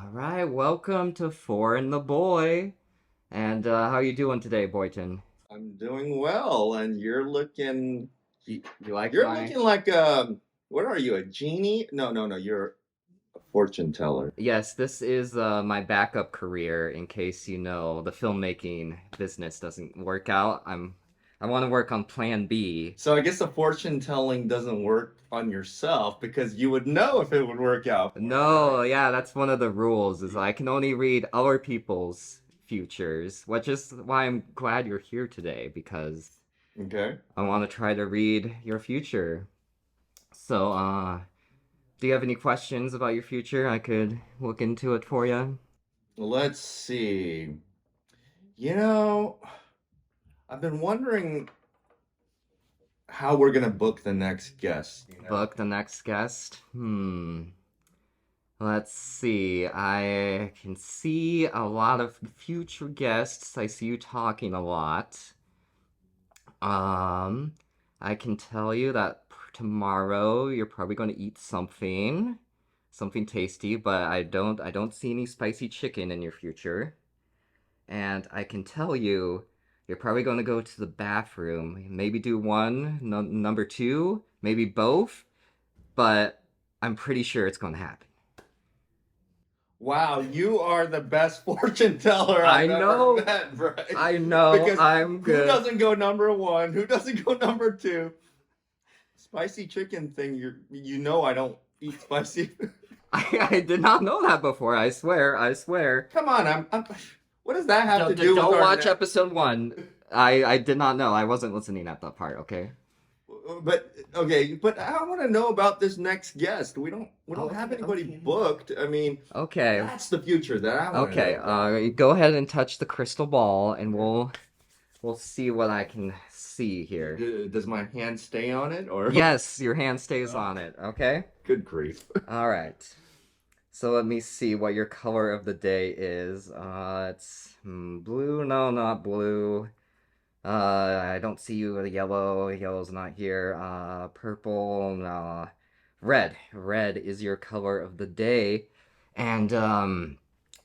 All right, welcome to Thor and the Boy. And how you doing today, Boynton? I'm doing well, and You like you're my? looking like what are you, a genie? No, no, no, you're a fortune teller. Yes, this is my backup career in case the filmmaking business doesn't work out. I want to work on Plan B. So I guess the fortune telling doesn't work on yourself because you would know if it would work out for you, No, right? yeah, that's one of the rules is I can only read other people's futures, which is why I'm glad you're here today because Okay. I want to try to read your future. So, do you have any questions about your future? I could look into it for you. Let's see. You know, I've been wondering how we're gonna book the next guest, you know? Book the next guest. Let's see. I can see a lot of future guests. I see you talking a lot. Um, I can tell you that tomorrow you're probably going to eat something tasty, but I don't see any spicy chicken in your future. And I can tell you, you're probably going to go to the bathroom. Maybe do one, no, number two, maybe both, but I'm pretty sure it's going to happen. Wow, you are the best fortune teller I I've ever know, met, Bryce. I know, Because I'm who good. doesn't go number one? Who doesn't go number two? Spicy chicken thing, you know I don't eat spicy. I did not know that before. I swear, I swear. Come on, what does that have to do with Don't our watch episode one. I did not know. I wasn't listening at that part. Okay. But okay, but I want to know about this next guest. We don't have anybody Okay. booked. I mean, Okay. that's the future that I want to Okay. know about. Go ahead and touch the crystal ball, and we'll see what I can see here. Does my hand stay on it or? Yes, your hand stays on it. Okay. Good grief. All right. So let me see what your color of the day is. It's blue. No, not blue. I don't see you with yellow. Yellow's not here. Purple. No. Red. Red is your color of the day. And,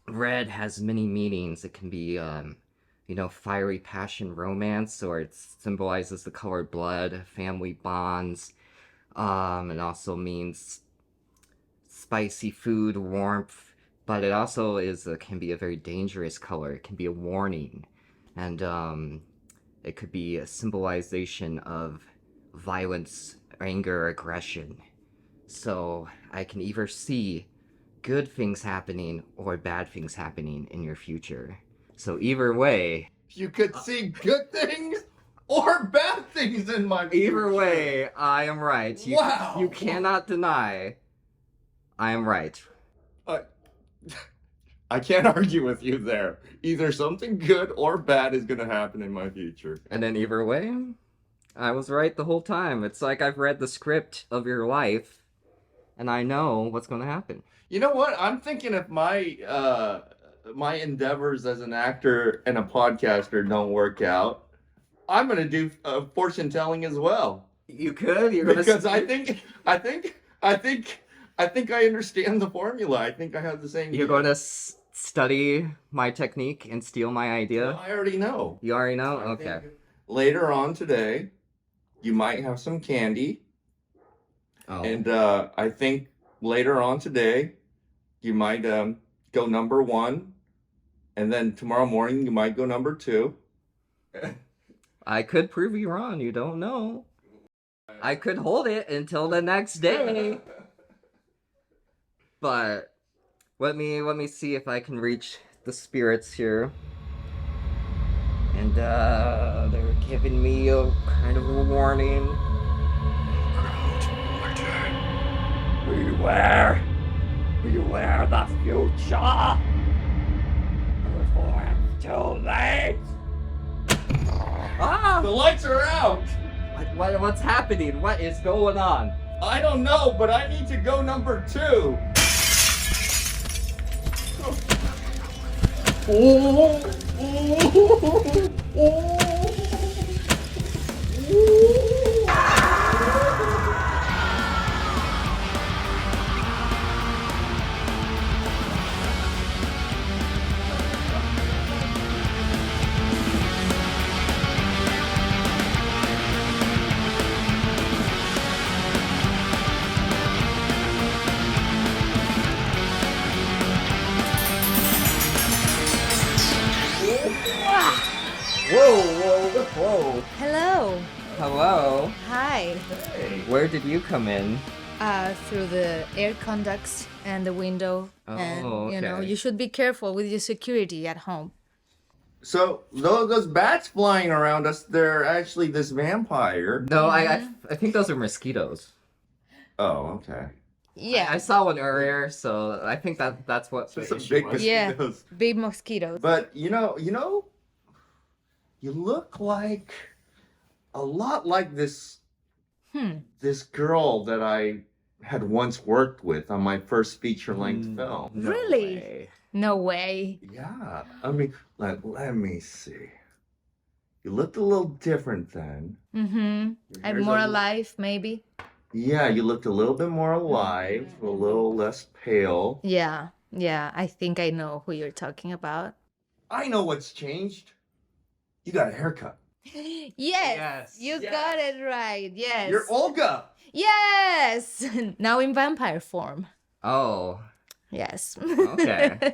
red has many meanings. It can be, fiery passion romance, or it symbolizes the color blood, family bonds. It also means spicy food, warmth, but it also can be a very dangerous color. It can be a warning, and it could be a symbolization of violence, anger, aggression. So I can either see good things happening or bad things happening in your future. So either way, You could see good things or bad things in my future. either way, I am right. Wow. You cannot deny I am right. I can't argue with you there. Either something good or bad is going to happen in my future. And then either way, I was right the whole time. It's like I've read the script of your life, and I know what's going to happen. You know what? I'm thinking if my endeavors as an actor and a podcaster don't work out, I'm going to do fortune telling as well. You could. You're gonna. Because I think I understand the formula. I think I have the same. You're going to study my technique and steal my idea. I already know. You already know. I Okay. think later on today, you might have some candy. Oh. And I think later on today, you might go number one. And then tomorrow morning, you might go number two. I could prove you wrong. You don't know. I could hold it until the next day. But let me see if I can reach the spirits here. And they're giving me a kind of a warning. Beware! Beware the future! Before it's too late! Ah! The lights are out. What's happening? What is going on? I don't know, but I need to go number two. Oh, oh, oh, Whoa. Hello. Hello. Hi. Hey, where did you come in? Through the air conducts and the window. Oh, and, you know, okay. you should be careful with your security at home. So those bats flying around us, they're actually this vampire. No, I think those are mosquitoes. Oh, okay. Yeah. I saw one earlier, so I think that's what So the some issue big was. Yeah. mosquitoes. Big mosquitoes. But you look like a lot like this girl that I had once worked with on my first feature-length film. No Really? way. No way. Yeah, I mean, let me see. You looked a little different then. Mm-hmm. Your I'm hair's more a- alive, maybe. Yeah, you looked a little bit more alive, a little less pale. Yeah. Yeah. I think I know who you're talking about. I know what's changed. You got a haircut. Yes. Yes. You Yes. got it right. Yes. You're Olga. Yes. Now in vampire form. Oh, Yes. Okay.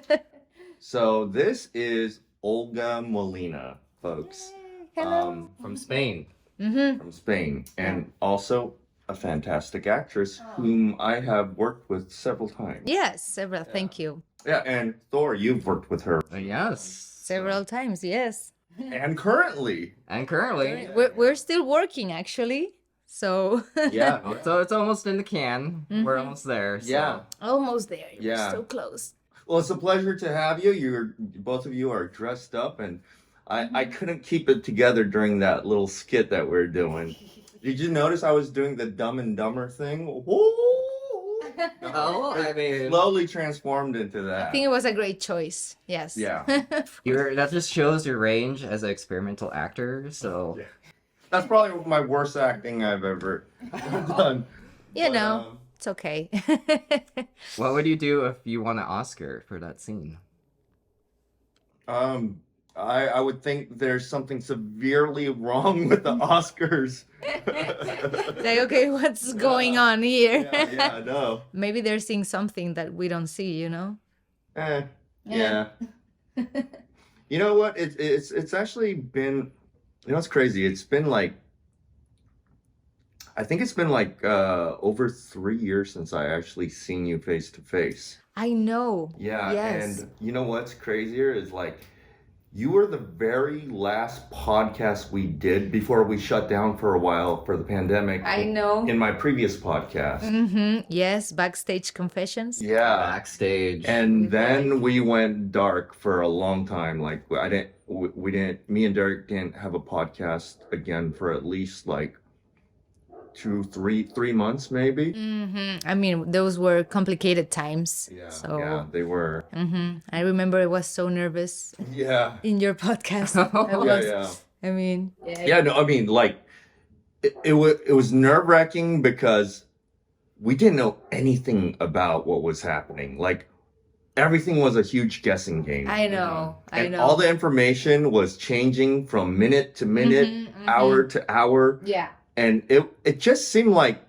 So this is Olga Molina, folks. Hello. from Spain. Mm-hmm. From Spain, and also a fantastic actress whom I have worked with several times. Yes, several. Thank you. Yeah, and Thor, you've worked with her. Yes. Several times, yes. And currently. And currently, We're still working, actually. So Yeah. so it's almost in the can. We're almost there. So. Yeah. almost there. You're Yeah. so close. Well, it's a pleasure to have you. Both of you are dressed up, and I couldn't keep it together during that little skit that we're doing. Did you notice I was doing the Dumb and Dumber thing? Woo! Oh, I mean, Slowly transformed into that. I think it was a great choice. Yes. Yeah. that just shows your range as an experimental actor. So That's probably my worst acting I've ever done. You But, know, it's okay. what would you do if you won an Oscar for that scene? I would think there's something severely wrong with the Oscars. Like, okay, what's going on here? Yeah, I know. Maybe they're seeing something that we don't see, you know? Yeah. You know what? It's actually been, it's crazy. It's been like, I think it's been like over 3 years since I actually seen you face to face. I know. Yeah, Yes. and you know what's crazier is like, you were the very last podcast we did before we shut down for a while for the pandemic. I know. In my previous podcast. Mm-hmm. Yes, backstage confessions. Yeah. Backstage. And then we went dark for a long time. Like me and Derek didn't have a podcast again for at least like 3 months maybe. Mm-hmm. I mean, those were complicated times. Yeah, So, yeah, they were. I remember I was so nervous Yeah. in your podcast. I was. Yeah. I mean, Yeah, no, I mean, like, it was nerve-wracking because we didn't know anything about what was happening. Like, everything was a huge guessing game. I know. I And know. all the information was changing from minute to minute, hour to hour. Yeah. And it just seemed like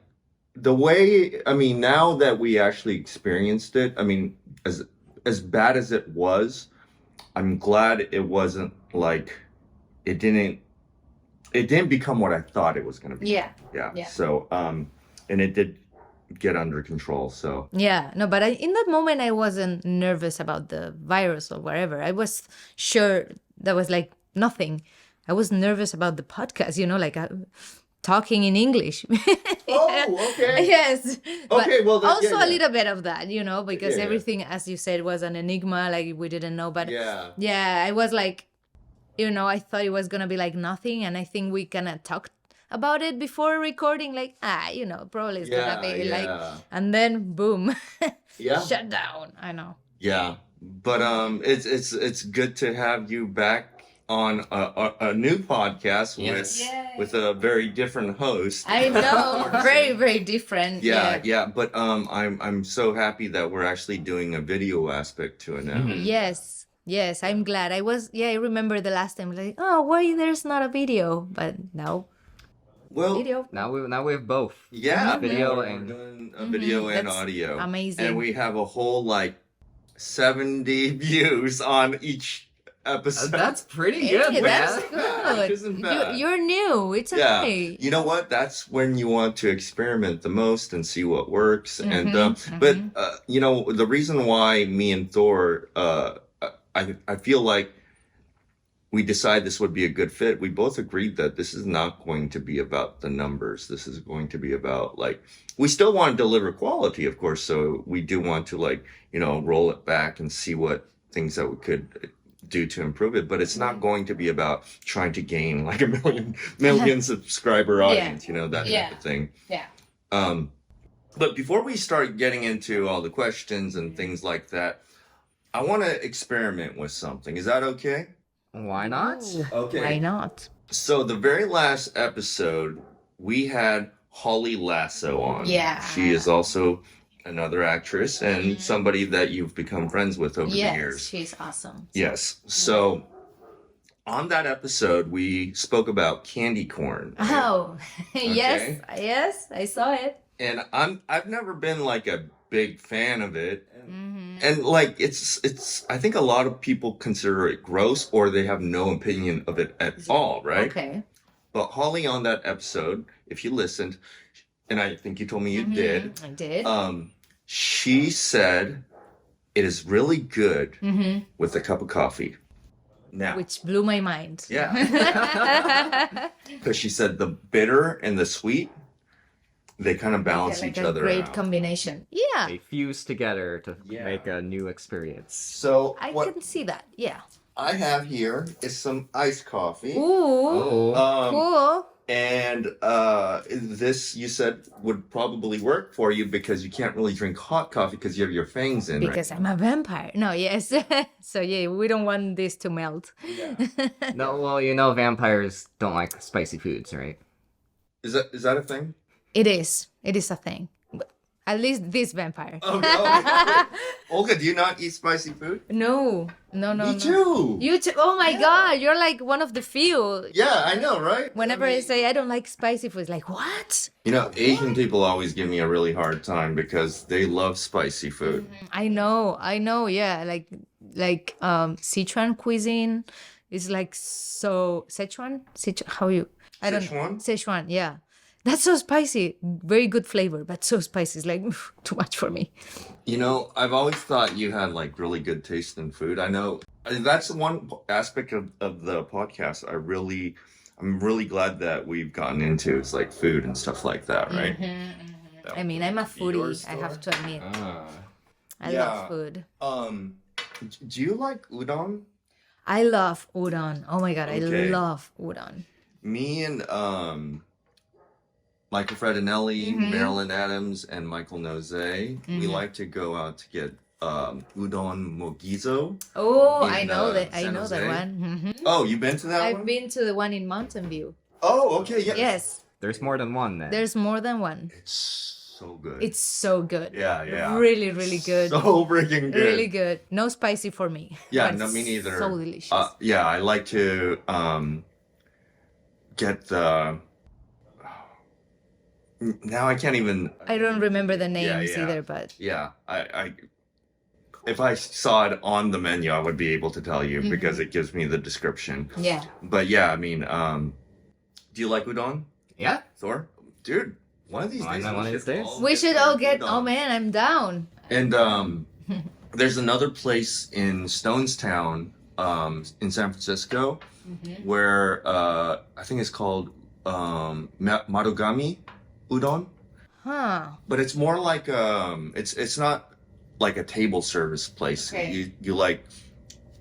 the way, I mean, now that we actually experienced it, I mean, as bad as it was, I'm glad it wasn't like, it didn't become what I thought it was going to be. Yeah. Yeah. So, and it did get under control. So, Yeah. No, but in that moment, I wasn't nervous about the virus or whatever. I was sure that was like nothing. I was nervous about the podcast, you know, like talking in English. oh, okay. Yes. Okay, well, then, also yeah. a little bit of that, you know, because Yeah. everything, as you said, was an enigma. Like we didn't know. But Yeah. I was like, you know, I thought it was going to be like nothing. And I think we kind of talked about it before recording, like, you know, probably it's going to be like, and then boom, Yeah. shut down. I know. Yeah. But it's good to have you back on a new podcast with a very different host. I know, very, very different. Yeah. But I'm so happy that we're actually doing a video aspect to it now. Yes, I'm glad. I remember the last time, like, oh, why there's not a video? But now, Well, video. Now we have both. yeah, Video we're and- doing a video and That's audio. amazing. And we have a whole like 70 views on each episode. That's pretty Hey, good, that's man. good. Which isn't bad. You're new. It's Yeah. okay. You know what? That's when you want to experiment the most and see what works. And Mm-hmm, but you know, the reason why me and Thor, I feel like we decided this would be a good fit. We both agreed that this is not going to be about the numbers. This is going to be about like, we still want to deliver quality, of course. So we do want to like, you know, roll it back and see what things that we could do to improve it. But it's not going to be about trying to gain like a million subscriber audience, you know, that type of thing. Yeah. But before we start getting into all the questions and things like that, I want to experiment with something. Is that okay? Why not? Okay. Why not? So the very last episode, we had Holly Lasso on. Yeah. She is also another actress and somebody that you've become friends with over the years. She's awesome. Yes. So on that episode, we spoke about candy corn. Oh, Okay. yes, I saw it. And I've never been like a big fan of it. Mm-hmm. And like it's I think a lot of people consider it gross or they have no opinion of it at all, right? Okay. But Holly on that episode, if you listened, and I think you told me you did, I did. she said it is really good Mm-hmm. with a cup of coffee. Now, Which blew my mind. yeah, because she said the bitter and the sweet, they kind of balance Like each a other great out. combination. Yeah, They fuse together to Yeah. make a new experience. So I what can see that. Yeah. I have here is some iced coffee. Ooh, Oh. cool. And this you said would probably work for you because you can't really drink hot coffee because you have your fangs in. Because I'm a vampire. No, yes. So yeah, we don't want this to melt. No, well, you know vampires don't like spicy foods, right? Is that a thing? It is. It is a thing. At least this vampire. Okay. Olga, do you not eat spicy food? No. Me No. too. You too. Oh my God, you're like one of the few. Yeah, I know, right? Whenever I mean, say I don't like spicy food, it's like, what? you know, Asian people always give me a really hard time because they love spicy food. I know, yeah. Like Sichuan cuisine is like so Sichuan? How you I don't know. Sichuan? Sichuan, yeah. That's so spicy. Very good flavor, but so spicy. It's like too much for me. You know, I've always thought you had like really good taste in food. I know that's one aspect of the podcast I'm really glad that we've gotten into. It's like food and stuff like that, right? I mean, I'm a foodie, Yours, I have to admit. Ah. I Yeah. love food. Do you like udon? I love udon. Oh my God, Okay. I love udon. Me and Michael Fredinelli, Marilyn Adams, and Michael Noze, we like to go out to get udon mogizo. Oh, In, I know that. I San know that Jose? one. Mhm. Oh, you been to that I've one? been to the one in Mountain View. Oh, okay, yeah. Yes, There's more than one then. there's more than one. It's so good. It's so good. yeah. Really, really good. So freaking good. Really good. No spicy for me. Yeah, but no, me neither. So delicious. Yeah, I like to get the. Now I can't even. I don't remember the names yeah. either, but Yeah, I if I saw it on the menu, I would be able to tell you because it gives me the description. yeah. But yeah, I mean, do you like udon, Yeah. Thor? Dude, one of these Why days. not one of these days? We should all get. udon. Oh man, I'm down. And there's another place in Stonestown, in San Francisco, where I think it's called Marugami Udon. Huh. But it's more like it's not like a table service place. Okay. You like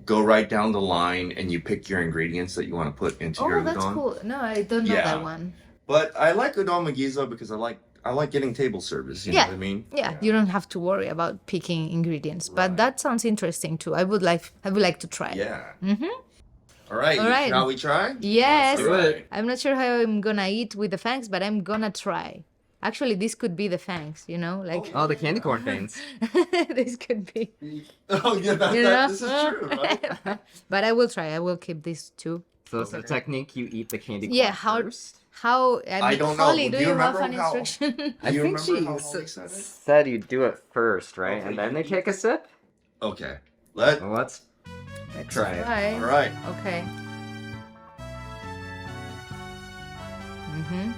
go right down the line and you pick your ingredients that you want to put into your Oh, that's udon. cool. No, I don't know Yeah. that one. But I like udon magizo because I like getting table service. You know Yeah. what I mean? Yeah, you don't have to worry about picking ingredients, but that sounds interesting too. I would like to try. Yeah. All right. All right. Shall we try? Yes. All right. I'm not sure how I'm gonna eat with the fangs, but I'm gonna try. Actually, this could be the fangs, you know, like Oh, the candy corn things. this could be. Oh yeah, You know? this is true, right? But I will try. I will keep this too. So it's the technique you eat the candy corn Yeah, how- first. How? I mean, don't know. Holly, Do do you you have remember an how- instruction? I you think remember she how Holly said it? said you do it first, right? Okay. And then they take a sip? Okay. Well, let's Let's Try it. try. All right. Okay. Mm-hmm.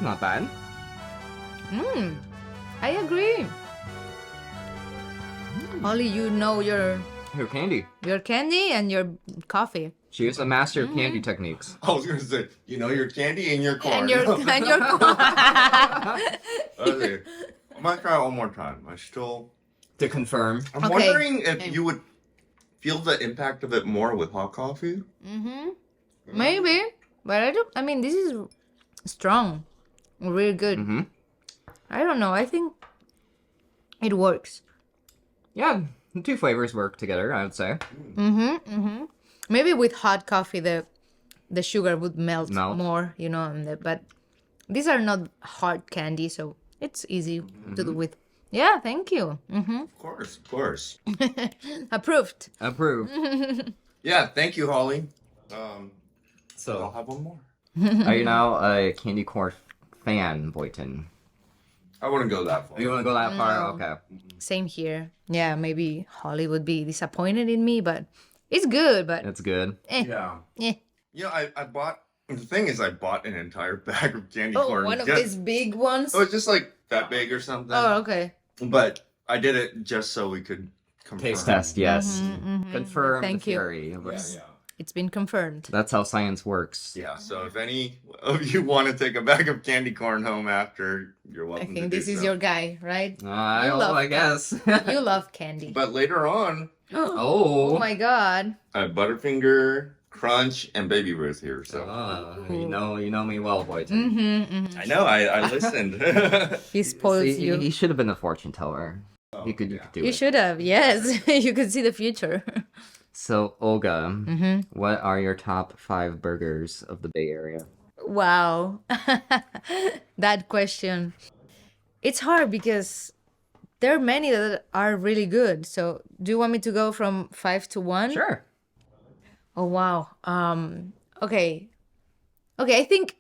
Not bad. I agree. Holly, you know your Candy. candy and your coffee. She is a master of candy techniques. I was gonna say, you know your candy and your corn. And your Okay. coffee. I might try it one more time. To confirm. I'm Okay. wondering if Okay. you would feel the impact of it more with hot coffee. Maybe, but I mean, this is strong, really good. Mm-hmm. I don't know. I think it works. Yeah, the two flavors work together, I would say. Maybe with hot coffee, the sugar would melt Melt. more, you know. But these are not hard candy, so it's easy to do with. Yeah, thank you. Of course. Approved. Approved. Yeah, thank you, Holly. I'll So, have one more. are you now a candy corn fan, Boynton? I wouldn't go that far. You want to go that far? Okay. Same here. Yeah, maybe Holly would be disappointed in me, but it's good. But It's good. Yeah. eh. I bought. The thing is, I bought an entire bag of candy Oh, corn. one of just- these big ones. Oh, it's just like that big or something. Oh, okay. But I did it just so we could confirm. Taste test, yes. Mm-hmm, Confirm Thank the you. theory. Yeah. It's been confirmed. That's how science works. Yeah. So if any of you want to take a bag of candy corn home after, you're I welcome. think to this do is so. your guy, right? I love guess. You love candy. But later on, Oh Oh. my god. I have Butterfinger, Crunch, and Baby Ruth here. So You know me well, Boynton. I know I listened. He spoils See, you. he should have been a fortune teller. You could do You it. should have. Yes, you could see the future. So, Olga, what are your top 5 burgers of the Bay Area? Wow. That question. It's hard because there are many that are really good. So, do you want me to go from 5 to 1? Sure. Oh wow. Okay. Okay, I think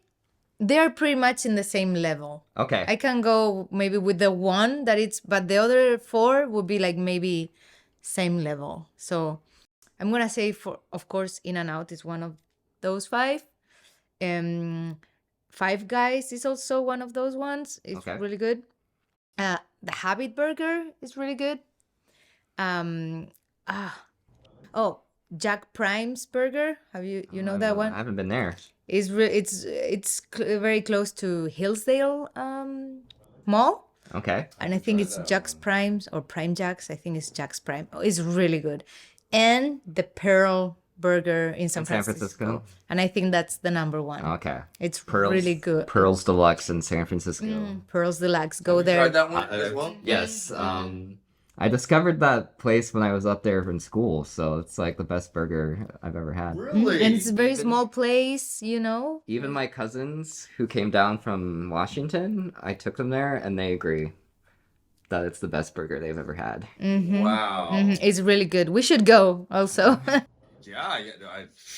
they're pretty much in the same level. Okay. I can go maybe with the one that it's, but the other 4 would be like maybe same level. So I'm gonna say, for of course, In and Out is one of those 5. Five Guys is also one of those ones. It's Okay. really good. The Habit Burger is really good. Oh, Jack Prime's Burger. Have you know that one? I haven't been there. Very close to Hillsdale Mall, Okay. and I think it's Jack's Prime's or Prime Jack's. I think it's Jack's Prime. Oh, it's really good, and the Pearl Burger in San Francisco, and I think that's the number 1. Okay. It's Pearls, really good. Pearls Deluxe in San Francisco. Pearls Deluxe. Go there. Tried that one as well? Yes. I discovered that place when I was up there in school, so it's like the best burger I've ever had. Really? And it's a very small place, you know. Even my cousins who came down from Washington, I took them there, and they agree that it's the best burger they've ever had. Wow. It's really good. We should go also. Yeah,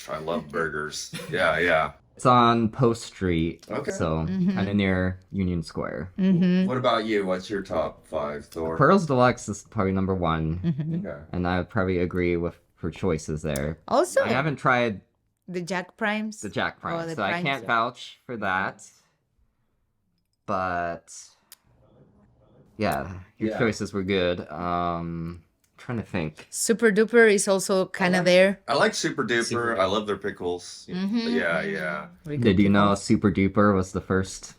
I love burgers. Yeah. It's on Post Street, Okay. so kind of near Union Square. What about you? What's your top 5, Thor? Pearls Deluxe is probably number 1, Okay. and I would probably agree with her choices there. Also, I haven't tried the Jack Primes. the Jack Prime, the so I Primes, can't yeah. vouch for that. But yeah, your Yeah. choices were good. Trying to think. Super Duper is also kind of there. I like Super Duper. I love their pickles. Yeah. Really good. Did you know Super Duper was the first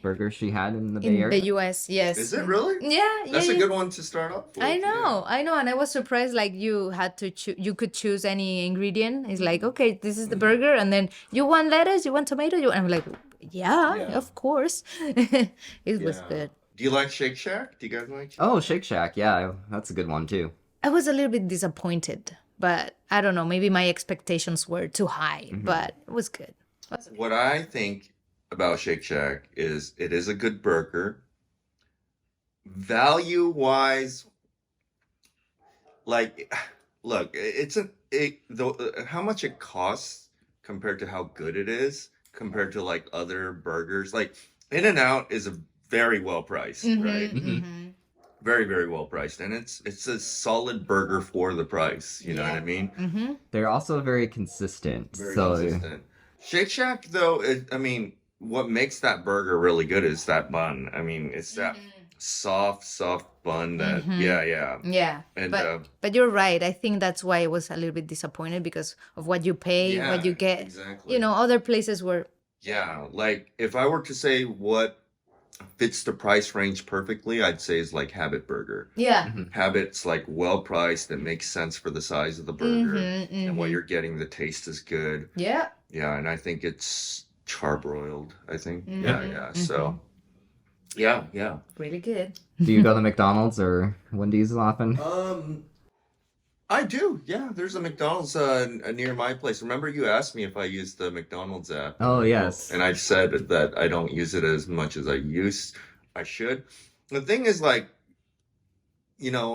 burger she had in the Bay In Area? the US, yes. Is it really? Yeah, That's yeah, a yeah. good one to start off with. I know, and I was surprised. Like you had to you could choose any ingredient. It's like, okay, this is the burger, and then you want lettuce, you want tomato, I'm like, yeah, of course. It was Yeah. good. Do you like Shake Shack? Do you guys like? Oh, Shake Shack. Yeah, that's a good one too. I was a little bit disappointed, but I don't know. Maybe my expectations were too high, but it was good. What I think about Shake Shack is it is a good burger. Value wise, like, look, how much it costs compared to how good it is compared to like other burgers. Like In and Out is a very well priced, right? Very, very well priced, and it's a solid burger for the price. You know what I mean? Mm-hmm. They're also very consistent. Very So consistent. Shake Shack, though, I mean, what makes that burger really good is that bun. I mean, it's that soft bun that, Mm-hmm. yeah, yeah. Yeah, And but you're right. I think that's why I was a little bit disappointed because of what you pay, what yeah, you get. exactly. Other places were. Yeah, like if I were to say what fits the price range perfectly, I'd say is like Habit Burger. Yeah. Habit's like well priced. It makes sense for the size of the burger, and what Mm-hmm. you're getting, the taste is good. Yeah. Yeah, and I think it's charbroiled, I think. Mm-hmm. Yeah, yeah. So, yeah, yeah. Really good. do you go to McDonald's or Wendy's often? I do. Yeah, there's a McDonald's near my place. Remember you asked me if I use the McDonald's app, Oh, yes. and I said that I don't use it as much as I should. The thing is like,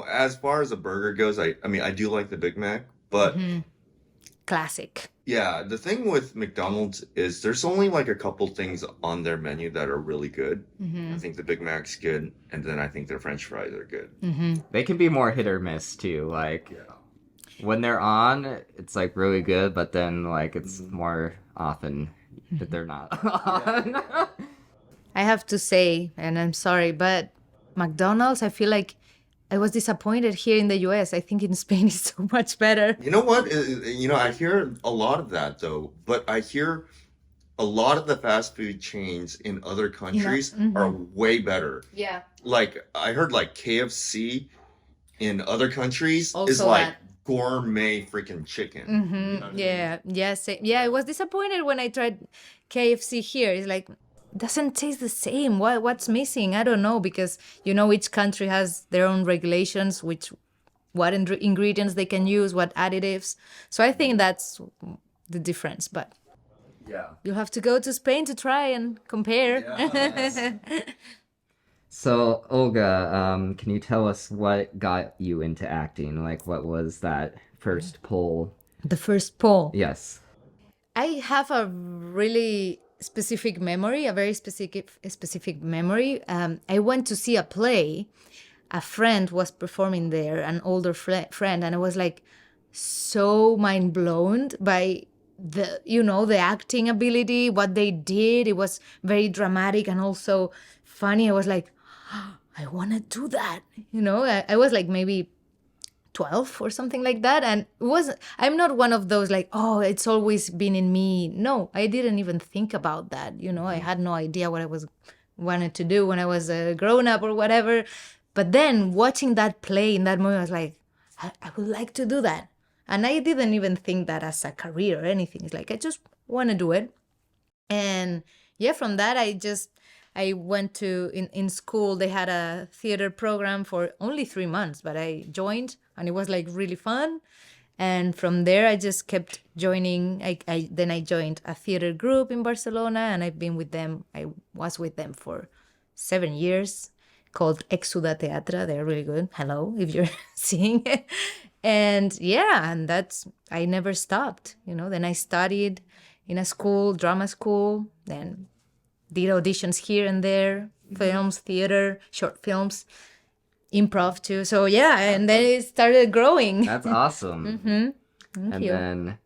as far as a burger goes, I mean, I do like the Big Mac, but Mm-hmm. Classic. yeah, the thing with McDonald's is there's only like a couple things on their menu that are really good. Mm-hmm. I think the Big Mac's good, and then I think their French fries are good. Mm-hmm. They can be more hit or miss too. Like Yeah. when they're on, it's like really good, but then like it's more often that they're not on. I have to say, and I'm sorry, but McDonald's, I feel like I was disappointed here in the US. I think in Spain is so much better. You know what? I hear a lot of that though, but I hear a lot of the fast food chains in other countries are way better. Yeah. Like I heard like KFC in other countries is Also like that. gourmet freaking chicken. You know what I mean? Yeah. Yes. Yeah. I was disappointed when I tried KFC here. It's like doesn't taste the same. What's missing? I don't know because each country has their own regulations, what ingredients they can use, what additives. So I think that's the difference. But Yeah. you'll have to go to Spain to try and compare. So, Olga, can you tell us what got you into acting? Like, what was that first pull? The first poll. Yes. I have a really specific memory, a very specific memory. I went to see a play. A friend was performing there, an older friend, and I was like so mind blown by the acting ability, what they did. It was very dramatic and also funny. I was like, I want to do that. I was like maybe 12 or something like that, and I'm not one of those like, oh, it's always been in me. No, I didn't even think about that. I had no idea what I was wanted to do when I was a grown up or whatever. But then watching that play in that moment, I was like, I would like to do that. And I didn't even think that as a career or anything. It's like I just want to do it. And yeah, from that I went to in school. They had a theater program for only 3 months, but I joined and it was like really fun. And from there I just kept joining. Then I joined a theater group in Barcelona, and I've been with them. I was with them for 7 years, called Exuda Teatra. They're really good. Hello, if you're seeing it. And yeah, and I never stopped. Then I studied in a school, drama school, then did auditions here and there, films, theater, short films, improv too. So yeah, and then it started growing. That's awesome. Thank And you. then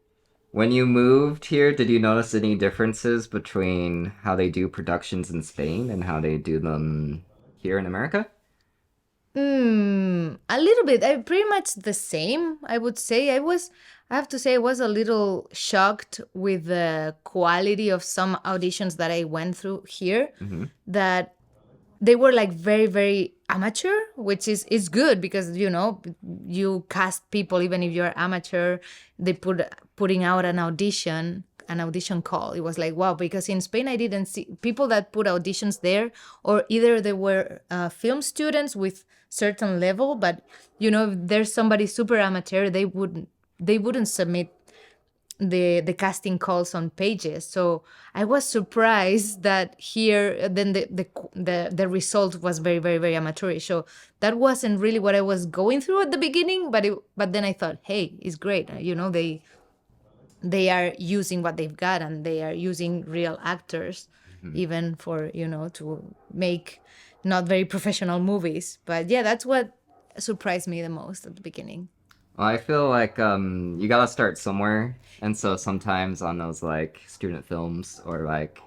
when you moved here, did you notice any differences between how they do productions in Spain and how they do them here in America? A little bit. Pretty much the same, I would say. I have to say, I was a little shocked with the quality of some auditions that I went through here, that they were like very, very amateur, which is good because, you cast people, even if you're amateur, they putting out an audition call. It was like, wow, because in Spain, I didn't see people that put auditions there, or either they were film students with certain level, but if there's somebody super amateur, they wouldn't submit the casting calls on pages. So I was surprised that here then the result was very, very, very amateurish. So that wasn't really what I was going through at the beginning, but then I thought, hey, it's great. They are using what they've got, and they are using real actors. even for, to make not very professional movies. But yeah, that's what surprised me the most at the beginning. Well, I feel like you gotta start somewhere, and so sometimes on those like student films or like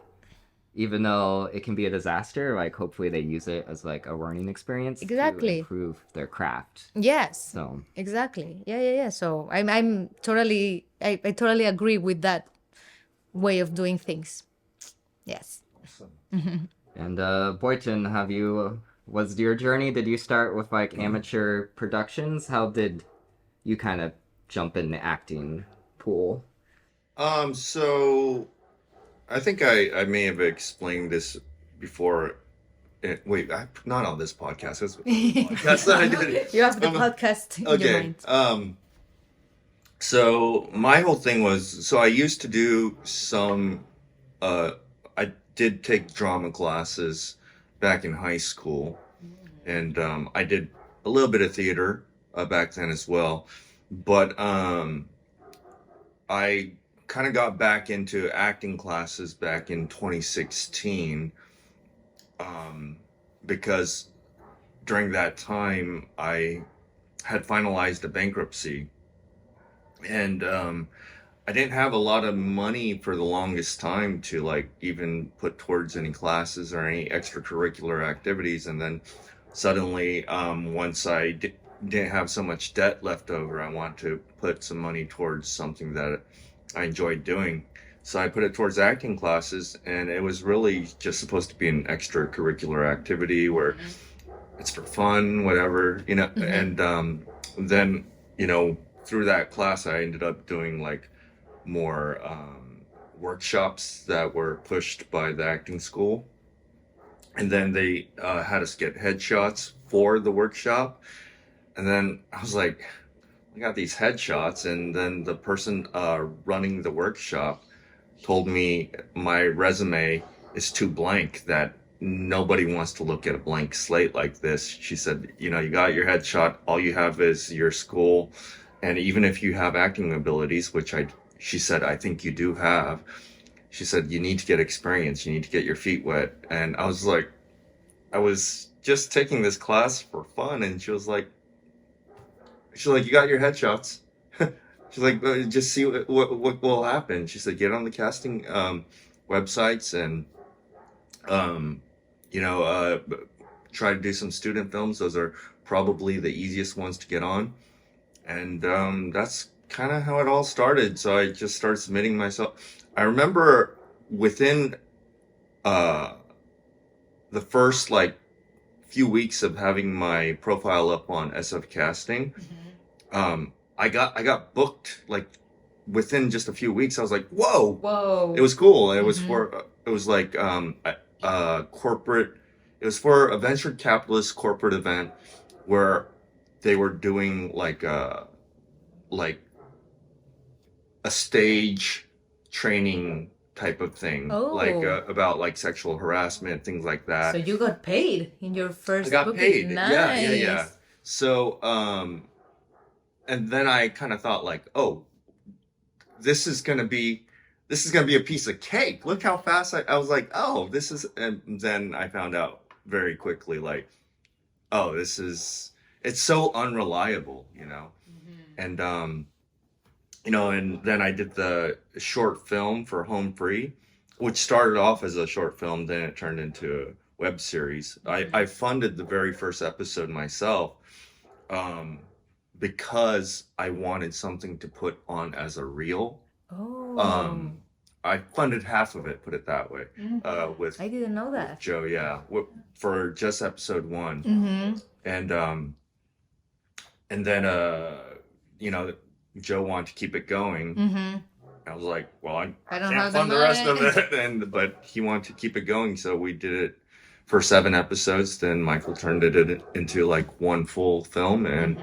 even though it can be a disaster, like hopefully they use it as like a learning experience to Exactly. improve their craft. Yes. So Exactly. Yeah. So I'm totally I totally agree with that way of doing things. Yes. and Boynton, have you was your journey? Did you start with like amateur productions? How did you kind of jump in the acting pool? So I think I may have explained this before. Wait, not on this podcast. That's podcast that I did. You have the podcast in your Okay. mind. So my whole thing was, so I used to do some, I did take drama classes back in high school, and I did a little bit of theater back then as well. But I kind of got back into acting classes back in 2016, because during that time I had finalized a bankruptcy, and I didn't have a lot of money for the longest time to like even put towards any classes or any extracurricular activities. And then suddenly, once didn't have so much debt left over, I want to put some money towards something that I enjoyed doing. So I put it towards acting classes, and it was really just supposed to be an extracurricular activity where it's for fun, whatever, And then, through that class, I ended up doing like more workshops that were pushed by the acting school. And then they had us get headshots for the workshop. And then I was like, I got these headshots. And then the person running the workshop told me my resume is too blank, that nobody wants to look at a blank slate like this. She said, you got your headshot, all you have is your school. And even if you have acting abilities, which she said, I think you do have, she said, you need to get experience. You need to get your feet wet. And I was like, I was just taking this class for fun. And she's like, you got your headshots. She's like, just see what will happen. She said, get on the casting websites and, try to do some student films. Those are probably the easiest ones to get on. And that's kind of how it all started. So I just started submitting myself. I remember within the first like few weeks of having my profile up on SF Casting, I got booked like within just a few weeks. I was like, whoa, it was cool. It was it was like corporate. It was for a venture capitalist corporate event where they were doing like a stage training type of thing, like about like sexual harassment, things like that. So you got paid in your first I got booking. paid. Nice. Yeah. So and then I kind of thought like, oh, this is gonna be a piece of cake. Look how fast I was like, oh, this is. And then I found out very quickly like, oh, it's so unreliable, and and then I did the short film for Home Free, which started off as a short film, then it turned into a web series. I funded the very first episode myself, because I wanted something to put on as a reel. I funded half of it, put it that way, with I didn't know that. Joe, yeah, for just episode 1. And then Joe wanted to keep it going. I was like, well, I can't fund the rest of it, but he wanted to keep it going, so we did it for 7 episodes. Then Michael turned it into like one full film, and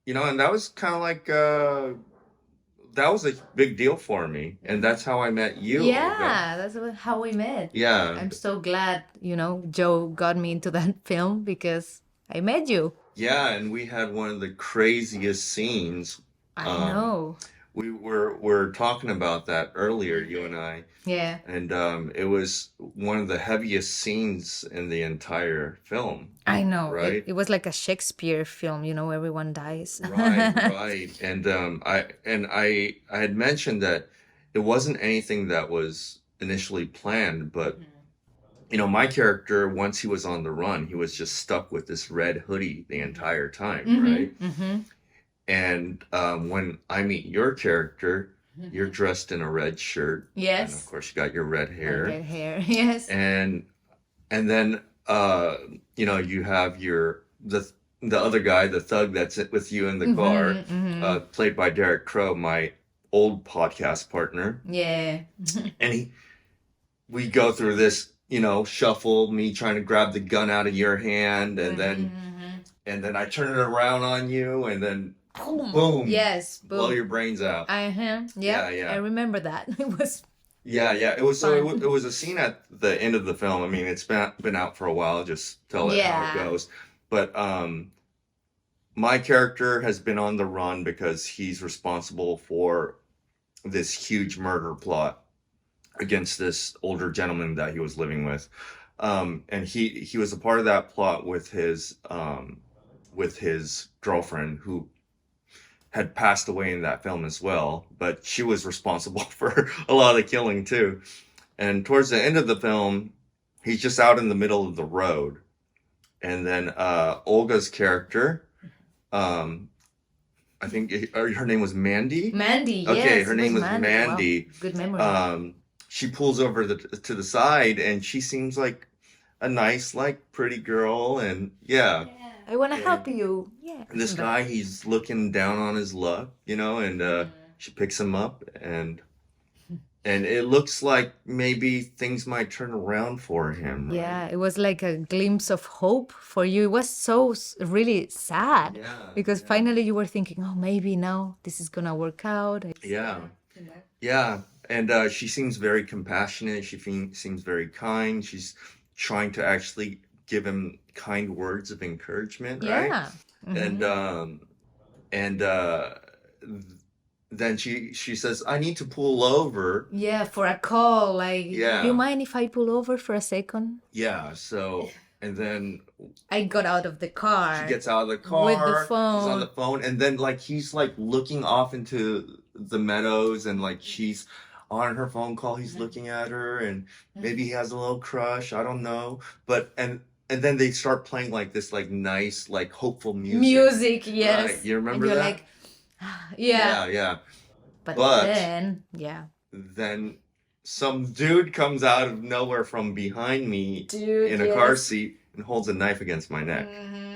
and that was kind of like that was a big deal for me, and that's how I met you. Yeah, that's how we met. Yeah, I'm so glad Joe got me into that film because I met you. Yeah, and we had one of the craziest scenes. I know. we were talking about that earlier, you and I, Yeah. and it was one of the heaviest scenes in the entire film, I know. right? It was like a Shakespeare film, everyone dies. Right, right. And I had mentioned that it wasn't anything that was initially planned, but my character, once he was on the run, he was just stuck with this red hoodie the entire time, right? Mm-hmm. And when I meet your character, you're dressed in a red shirt, and of Yes. course you got your red hair, Red hair. Yes. and then you have the other guy, the thug that's with you in the car, played by Derek Crow, my old podcast partner, Yeah. and we go through this, shuffle, me trying to grab the gun out of your hand, and then I turn it around on you, and then boom, Yes. blow Boom. your brains out. Yeah. Yeah. I remember that. It was Yeah, it was fun. it was a scene at the end of the film. I mean, it's been out for a while. Just tell it how it Yeah. goes. But my character has been on the run because he's responsible for this huge murder plot against this older gentleman that he was living with. And he was a part of that plot with his girlfriend, who had passed away in that film as well, but she was responsible for a lot of the killing too. And towards the end of the film, he's just out in the middle of the road, and then Olga's character, I think her name was Mandy. Mandy. Okay, Yes, her it name was Wow. Mandy. Good memory. She pulls over to the side, and she seems like a nice, like, pretty girl, and yeah. I want to And help you. Yeah. this guy, he's looking down on his luck, and she picks him up, and it looks like maybe things might turn around for him, right? Yeah, it was like a glimpse of hope for you. It was so really sad Yeah, because finally you were thinking, oh, maybe now this is gonna work out. yeah, yeah. And she seems very compassionate. She seems very kind. She's trying to actually give him kind words of encouragement, right? Yeah. And and then she says, "I need to pull over." Yeah, for a call, like, Yeah. do you mind if I pull over for a second? Yeah. So, and then I got out of the car. she gets out of the car. With the He's on the phone. phone, and then like he's like looking off into the meadows, and like she's on her phone call. He's looking at her, and maybe he has a little crush. I don't know, but and then they start playing like this like nice like hopeful music. Music, yes. Right. You remember and you're that? like, yeah. Yeah. But But then, yeah. then some dude comes out of nowhere from behind me Dude, in a car yes. seat and holds a knife against my neck.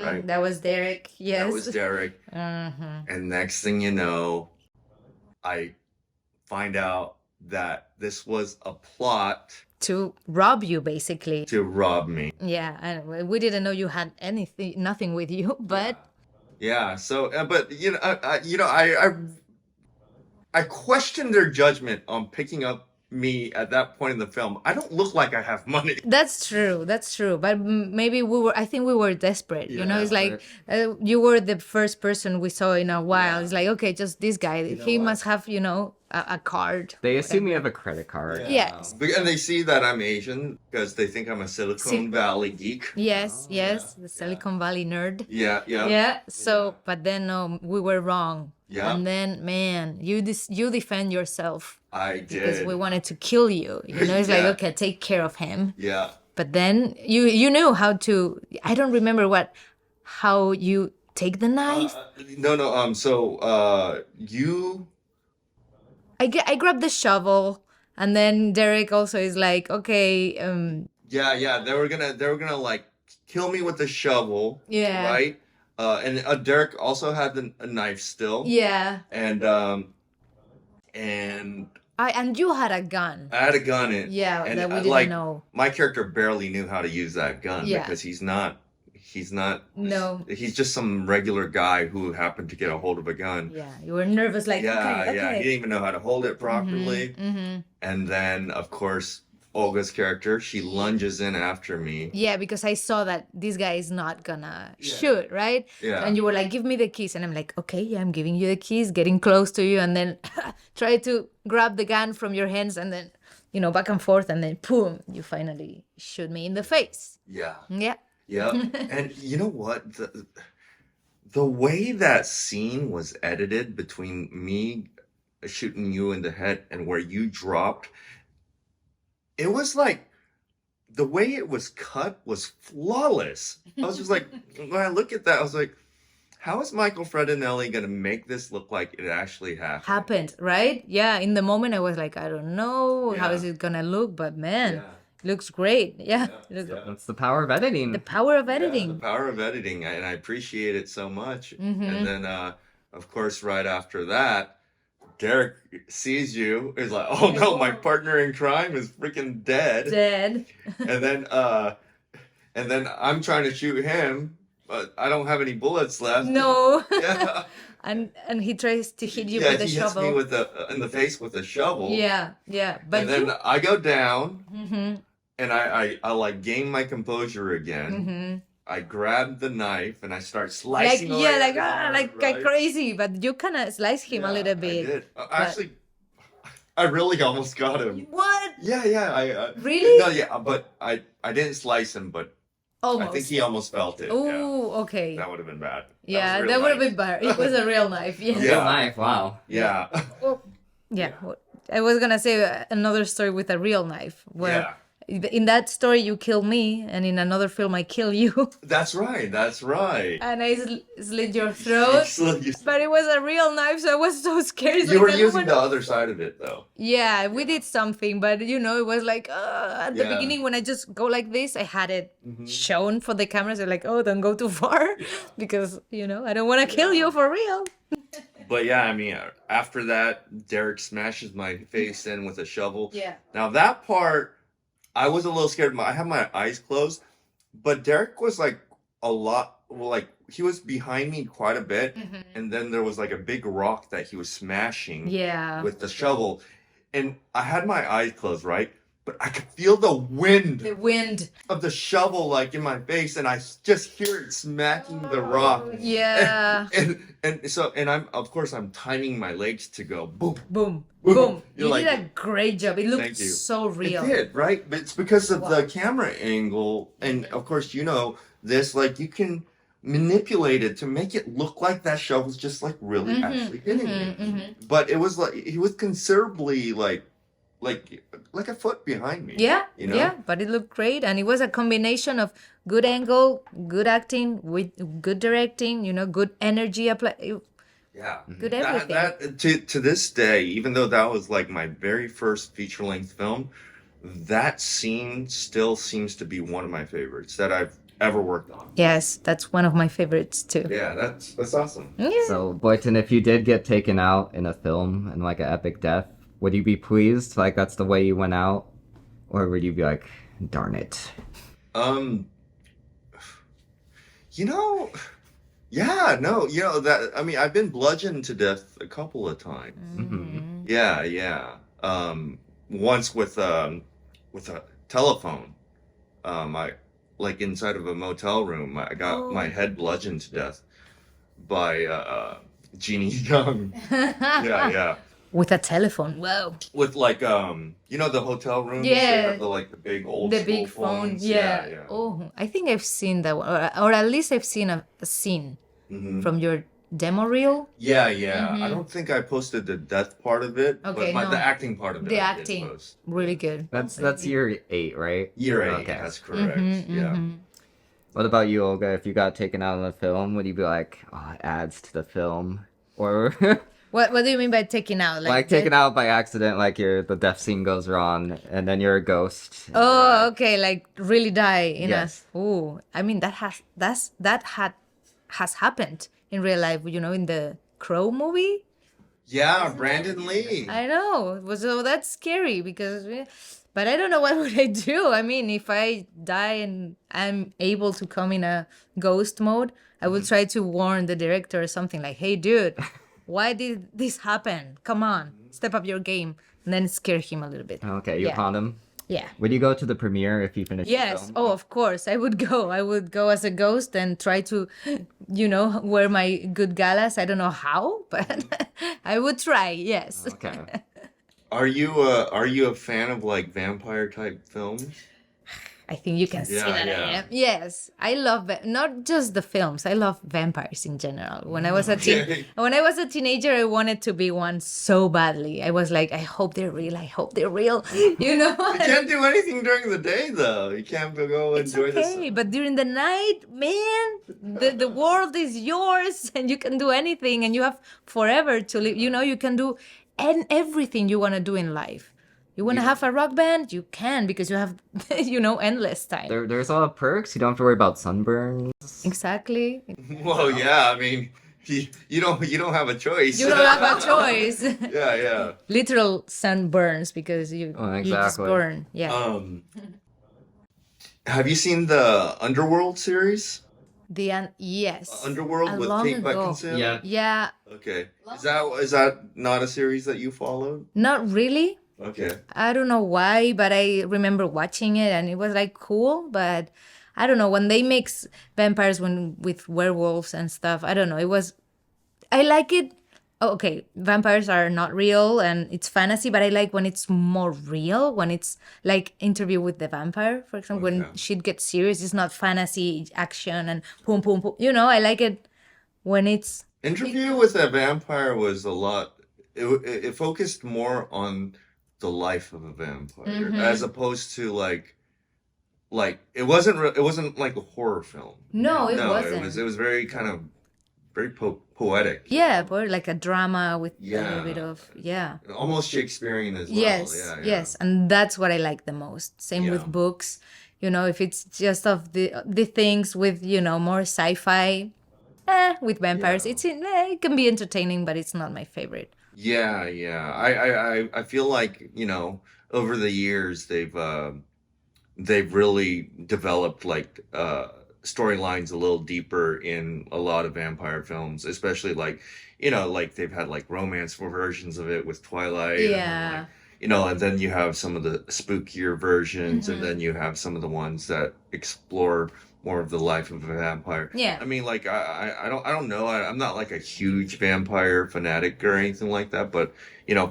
Right. That was Derek, yes. That was Derek. And next thing you know, I find out that this was a plot To rob you, basically. to rob me. Yeah, and we didn't know you had nothing with you, but Yeah. So, but I question their judgment on picking up me at that point in the film. I don't look like I have money. that's true. That's true. But maybe I think we were desperate. Yeah, It's like you were the first person we saw in a while. It's like, okay, just this guy. He what? must have, a card. They assume you have a credit card. Yes. And they see that I'm Asian because they think I'm a Silicon Valley geek. Yes, the Silicon Valley nerd. Yeah. Yeah. So, but then no, we were wrong. Yeah. And then, man, you defend yourself I because did. we wanted to kill you. It's like, Yeah. okay, take care of him. Yeah. But then you knew how to. I don't remember how you take the knife. No. So you. I grabbed the shovel, and then Derek also is like, okay, Yeah. They were gonna like kill me with the shovel. Yeah. Right. And Derek also had a knife still. yeah. And And you had a gun. I had a gun in. Yeah, and that we didn't know. My character barely knew how to use that gun Yeah. because he's not. No. He's just some regular guy who happened to get a hold of a gun. Yeah, you were nervous, like, Yeah. okay. He didn't even know how to hold it properly. Mm-hmm. And then, of course, Olga's character. She lunges in after me. Yeah, because I saw that this guy is not gonna shoot, right? Yeah. And you were like, give me the keys. And I'm like, okay, yeah, I'm giving you the keys, getting close to you, and then try to grab the gun from your hands, and then, back and forth, and then boom, you finally shoot me in the face. Yeah. Yeah. Yeah. And you know what? The way that scene was edited between me shooting you in the head and where you dropped, it was like the way it was cut was flawless. I was just like, when I look at that, I was like, how is Michael Fredinelli going to make this look like it actually happened? Right? Yeah. In the moment, I was like, I don't know how Yeah. is it gonna look, but man, Yeah. looks great. Yeah. Yeah. That's the power of editing. The power of Yeah, editing. the power of editing, and I appreciate it so much. And then, of course, right after that, Derek sees you. Is like, "Oh no, my partner in crime is freaking dead." Dead. And then I'm trying to shoot him, but I don't have any bullets left. No. Yeah. And he tries to hit you Yeah, with a he hits me shovel. with in the face with a shovel. Yeah. But And then I go down, Mm-hmm. and I like gain my composure again. Mm-hmm. I grab the knife and I start Like slicing. away yeah, at his arm, like right? crazy, but you kind of slice him a Yeah, little I bit. did. Actually, I really almost got him. What? Yeah, I Really? no, yeah, but I didn't slice him, but Almost. I think he almost felt it. Yeah, Oh, okay. that would have been bad. Yeah, was a real that would have knife. been better. It was a real knife. Yeah. Yeah. Real knife, wow. Yeah, Yeah. I was gonna say another story with a real knife where yeah. in that story you kill me, and in another film I kill you, That's right. That's right. and I slit your throat. You But it was a real knife, so I was so scared. It's like, were I don't using wanna- the other side of it, though. Yeah, we did something, but it was like at the Yeah. beginning when I just go like this, I had it shown for the cameras. They're like, "Oh, don't go too far," because I don't want to kill you for real. But yeah, I mean, after that, Derek smashes my face in with a shovel. Yeah. Now that part, I was a little scared. I had my eyes closed, but Derek was like he was behind me quite a bit, and then there was like a big rock that he was smashing Yeah. with the shovel, and I had my eyes closed, right? But I could feel the wind The wind. of the shovel like in my face, and I just hear it smacking the rock. Yeah. And I'm timing my legs to go boom. Boom. Boom. Boom. You're You like- did a great job. It looked Thank you. so real. It did, right? But it's because of the camera angle, and of course, this. Like you can manipulate it to make it look like that shovel's just like really actually hitting me. But it was like he was considerably like a foot behind me. Yeah, You know? yeah, but it looked great, and it was a combination of good angle, good acting, with good directing, good energy apply. Yeah. Good everything. That to this day, even though that was like my very first feature length film, that scene still seems to be one of my favorites that I've ever worked on. Yes, that's one of my favorites too. Yeah, that's awesome. Yeah. So, Boynton, if you did get taken out in a film in like an epic death, would you be pleased? Like that's the way you went out? Or would you be like, darn it? Yeah, no, that I mean I've been bludgeoned to death a couple of times. Mm-hmm. Yeah. Once with a telephone. I like inside of a motel room. I got my head bludgeoned to death by Jeannie Young. Yeah. With a telephone. Whoa. With like the hotel rooms. Yeah. They have the like the big old The school big phone. phones. Yeah. Oh, I think I've seen that one, or at least I've seen a scene Mhm. from your demo reel. Yeah. I don't think I posted the death part of it, Okay, but no. the acting part of it. The I did acting. post. Really good. That's year 8, right? Year 8, Okay. that's correct. Yeah. What about you, Olga? If you got taken out in a film, would you be like, oh, it adds to the film? Or What do you mean by taking out? like taken out by accident, like the death scene goes wrong, and then you're a ghost. Oh, okay, like really die in Yes. a. Oh, I mean that has happened in real life. In the Crow movie. Yeah, Brandon Lee. I know. So that's scary because, but I don't know what would I do. I mean, if I die and I'm able to come in a ghost mode, I would try to warn the director or something like, "Hey, dude, why did this happen? Come on, step up your game," and then scare him a little bit. Okay, you Yeah. haunt him. Yeah. Would you go to the premiere if you finished the Yes. film? Oh, of course. I would go. I would go as a ghost and try to, wear my good galas. I don't know how, but I would try. Yes. Okay. Are you a fan of like vampire type films? I think you can see Yeah, that I yeah. am. Yes, I love not just the films. I love vampires in general. When I was a Okay. when I was a teenager, I wanted to be one so badly. I was like, I hope they're real. I hope they're real. You know. You can't do anything during the day though. You can't go It's enjoy okay, this. but during the night, man, the world is yours, and you can do anything, and you have forever to live. You can do everything you want to do in life. You want to have a rock band, you can because you have, endless time. There's a lot of perks. You don't have to worry about sunburns. Exactly. Well, yeah, I mean, you don't have a choice. You don't have a choice. Yeah, yeah. Literal sunburns because you just exactly. burn. Yeah. Have you seen the Underworld series? Yes. Underworld with long Kate ago. Beckinsale? Yeah. Yeah. Okay. Is that not a series that you followed? Not really. Okay. I don't know why, but I remember watching it and it was like cool, but I don't know when they mix vampires with werewolves and stuff. I don't know. I like it. Oh, okay, vampires are not real and it's fantasy, but I like when it's more real, when it's like Interview with the Vampire, for example, when Okay. shit gets serious. It's not fantasy action and boom, boom, boom. I like it when it's Interview with a Vampire was a lot. It focused more on the life of a vampire as opposed to like it wasn't like a horror film. no, it No, wasn't. it was very kind of very poetic. Yeah, but like a drama with a Yeah. little bit of Almost Shakespearean as well. Yes, Yeah, yeah. yes, and that's what I like the most. Same Yeah. with books. If it's just of the things with more sci-fi, with vampires, Yeah. it can be entertaining, but it's not my favorite. Yeah, yeah. I feel like, over the years they've really developed like storylines a little deeper in a lot of vampire films, especially like, like they've had like romance versions of it with Twilight. And then, Yeah. like, and then you have some of the spookier versions, and then you have some of the ones that explore more of the life of a vampire. Yeah. I mean, like I don't know. I'm not like a huge vampire fanatic or anything like that, but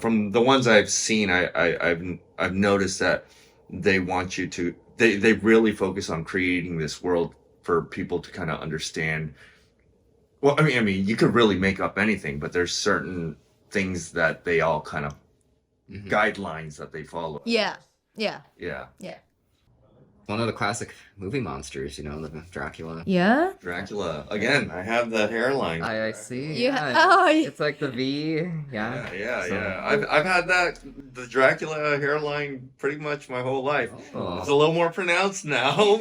from the ones I've seen, I've noticed that they want you to they really focus on creating this world for people to kind of understand. Well, I mean, you could really make up anything, but there's certain things that they all kind of guidelines that they follow. Yeah, yeah, Yeah. yeah. One of the classic movie monsters, the Dracula. Yeah? Dracula. Again, I have the hairline. I see. Yeah. Yeah. Oh, It's like the V. Yeah, Yeah. yeah, So- yeah. I've had the Dracula hairline pretty much my whole life. Oh. It's a little more pronounced now.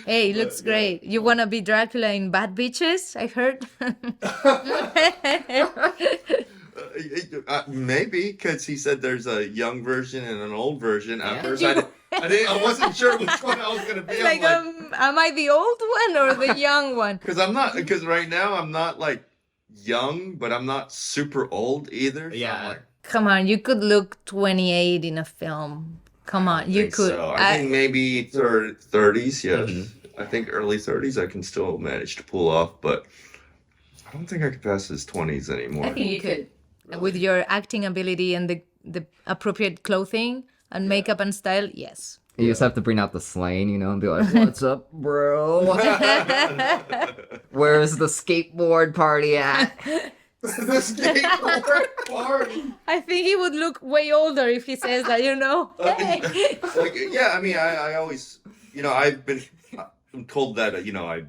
Hey, it looks Yeah. great. You want to be Dracula in Bad Bitches, I heard? Maybe because he said there's a young version and an old version. At Yeah. first, I wasn't sure which one I was gonna be. Like, am I the old one or the young one? Because right now I'm not like young, but I'm not super old either. So Yeah. I'm like, Come on, you could look 28 in a film. Come on, you think could. So. I think maybe 30s. Yes, Mhm. I think early 30s I can still manage to pull off, but I don't think I could pass his 20s anymore. I think you could. With your acting ability and the appropriate clothing and makeup and style, yes. You just have to bring out the slang, and be like, "What's up, bro? Where's the skateboard party at?" The skateboard party. I think he would look way older if he says that, Hey. Like, yeah, I mean, I always, I'm told that, I've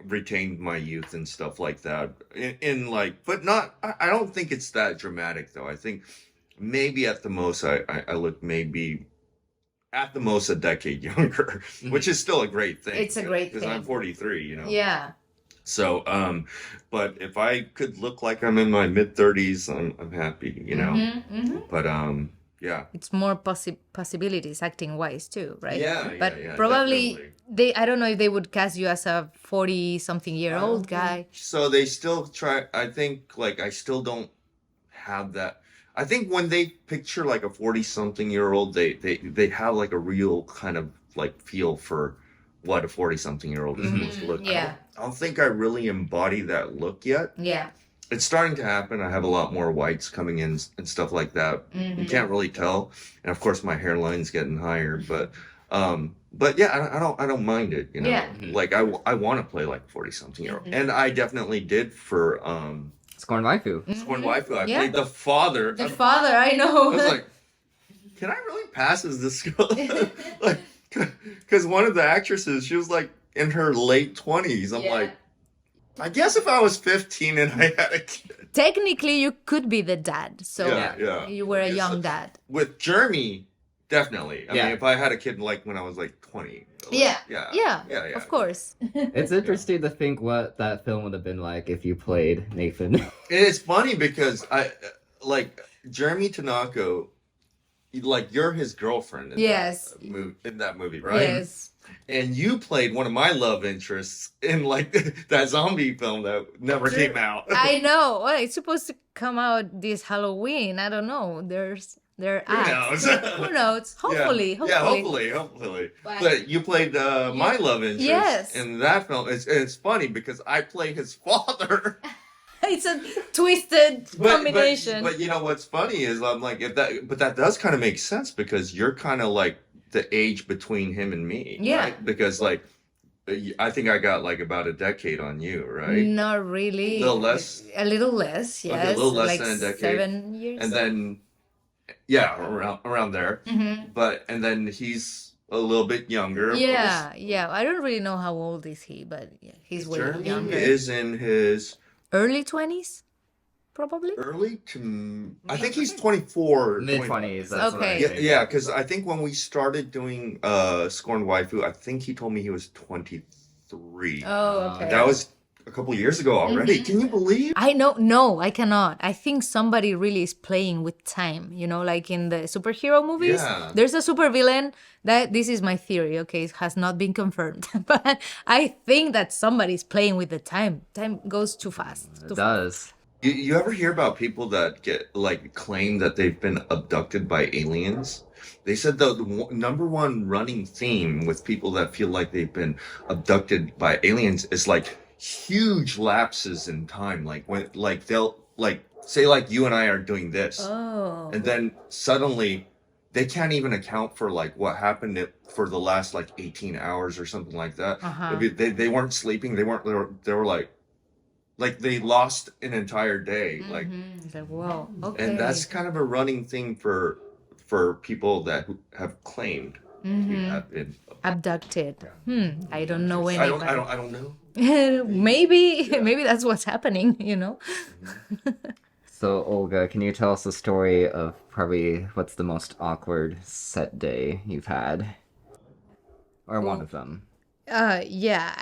retained my youth and stuff like that. In like, but not, I don't think it's that dramatic though. I think maybe at the most, I look maybe at the most a decade younger, which is still a great thing. It's a great because I'm thing. 43, Yeah. So, but if I could look like I'm in my mid 30s, I'm happy, But yeah. It's more possibilities acting wise too, right? Yeah, But yeah, probably definitely. I don't know if they would cast you as a 40-something-year-old guy. So they still try. I think like I still don't have that. I think when they picture like a 40-something-year-old, they have like a real kind of like feel for what a 40-something-year-old is supposed to look. Yeah. I don't think I really embody that look yet. Yeah. It's starting to happen. I have a lot more whites coming in and stuff like that. You can't really tell, and of course my hairline's getting higher, but yeah, I don't mind it. You know, Yeah. like I want to play like 40-something-year-old, and I definitely did for Scorn Waifu. Scorn Waifu. I Yeah. played the father. The father, I know. I was like, can I really pass as this girl? Like, because one of the actresses, she was like in her late 20s. I'm like, I guess if I was 15 and I had a kid. Technically, you could be the dad. So Yeah. you were a young dad. With Jeremy, definitely. I mean, if I had a kid like when I was like 20. Like, Yeah. Of course. It's interesting to think what that film would have been like if you played Nathan. It's funny because I like Jeremy Tanaka, like you're his girlfriend in that movie, right? Yes. And you played one of my love interests in like that zombie film that never came out. I know. Well, it's supposed to come out this Halloween. I don't know. There are ads. Who knows? Hopefully. Yeah, hopefully. But you played my love interest in that film. It's funny because I play his father. It's a twisted combination. But you know what's funny is I'm like but that does kind of make sense because you're kind of like the age between him and me. Yeah. Right? Because like I think I got like about a decade on you, right? Not really. A little less. A little less, yes. Okay, a little less like than a decade. 7 years. And then around there. But and then he's a little bit younger. Of Yeah. I don't really know how old is he, but he's way Jeremy younger. is in his Early 20s, probably. early to. I think he's 24. Mid 20s. That's what I Okay. think. Yeah, because I think when we started doing Scorn Waifu, I think he told me he was 23. Oh, okay. That was a couple years ago already. Can you believe? I know. No, I cannot. I think somebody really is playing with time. You know, like in the superhero movies, there's a supervillain. This is my theory. Okay, it has not been confirmed, but I think that somebody's playing with the time. Time goes too fast. It does. You ever hear about people that get like claim that they've been abducted by aliens? They said the number one running theme with people that feel like they've been abducted by aliens is like huge lapses in time. Like when like they'll like say like you and I are doing this, and then suddenly they can't even account for like what happened for the last like 18 hours or something like that. They weren't sleeping. They were like they lost an entire day. Like, It's like, whoa, okay. and that's kind of a running thing for people that have claimed to have been abducted. I don't know anybody. I don't know. maybe that's what's happening. You know. So, Olga, can you tell us the story of probably what's the most awkward set day you've had? Or one of them? Yeah,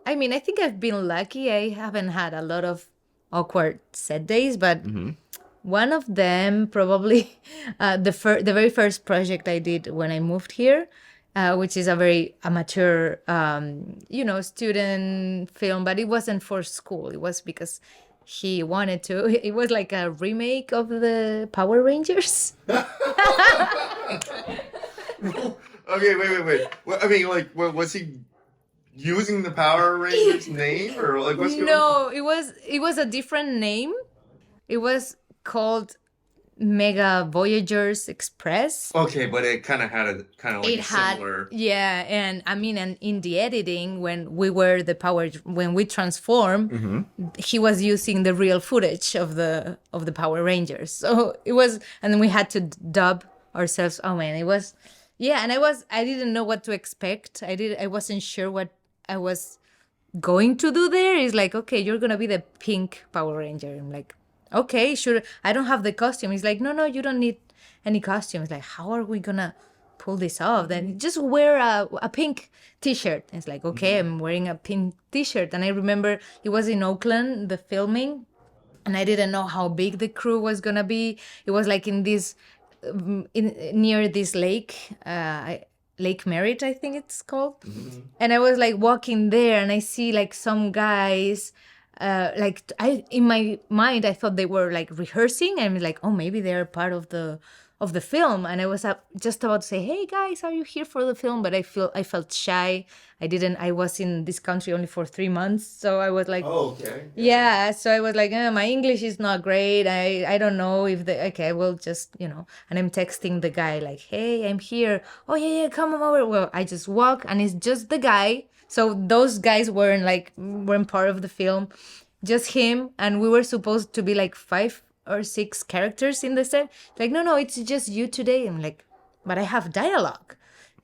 I mean, I think I've been lucky. I haven't had a lot of awkward set days, but one of them probably the very first project I did when I moved here, which is a very amateur, student film, but it wasn't for school. It was because he wanted to. It was like a remake of the Power Rangers. Okay, wait. I mean, like, was he using the Power Rangers name or like what's going on? No, it was a different name. It was called Mega Voyagers Express. Okay, but it kind of had a similar. Yeah, and I mean, and in the editing, when we transform, he was using the real footage of the Power Rangers. So it was, and then we had to dub ourselves. Oh man, it was, yeah, and I didn't know what to expect. I wasn't sure what I was going to do there. It's like, okay, you're gonna be the pink Power Ranger. I'm like, okay, sure. I don't have the costume. He's like, no, you don't need any costume. It's like, how are we gonna pull this off? Then just wear a pink t-shirt. It's like, okay, I'm wearing a pink t-shirt. And I remember it was in Oakland, the filming, and I didn't know how big the crew was gonna be. It was like in this, near this lake, Lake Merritt, I think it's called. And I was like walking there and I see like some guys like I in my mind I thought they were like rehearsing and like, oh, maybe they're part of the film, and I was just about to say, hey guys, are you here for the film? But I felt shy. I was in this country only for 3 months, so I was like, Oh, okay. yeah, so I was like, my English is not great. I don't know if okay, well, just, and I'm texting the guy like, hey, I'm here. Oh, yeah, yeah, come over. Well, I just walk and it's just the guy. So those guys weren't part of the film, just him. And we were supposed to be like 5 or 6 characters in the set. Like, no, it's just you today. I'm like, but I have dialogue.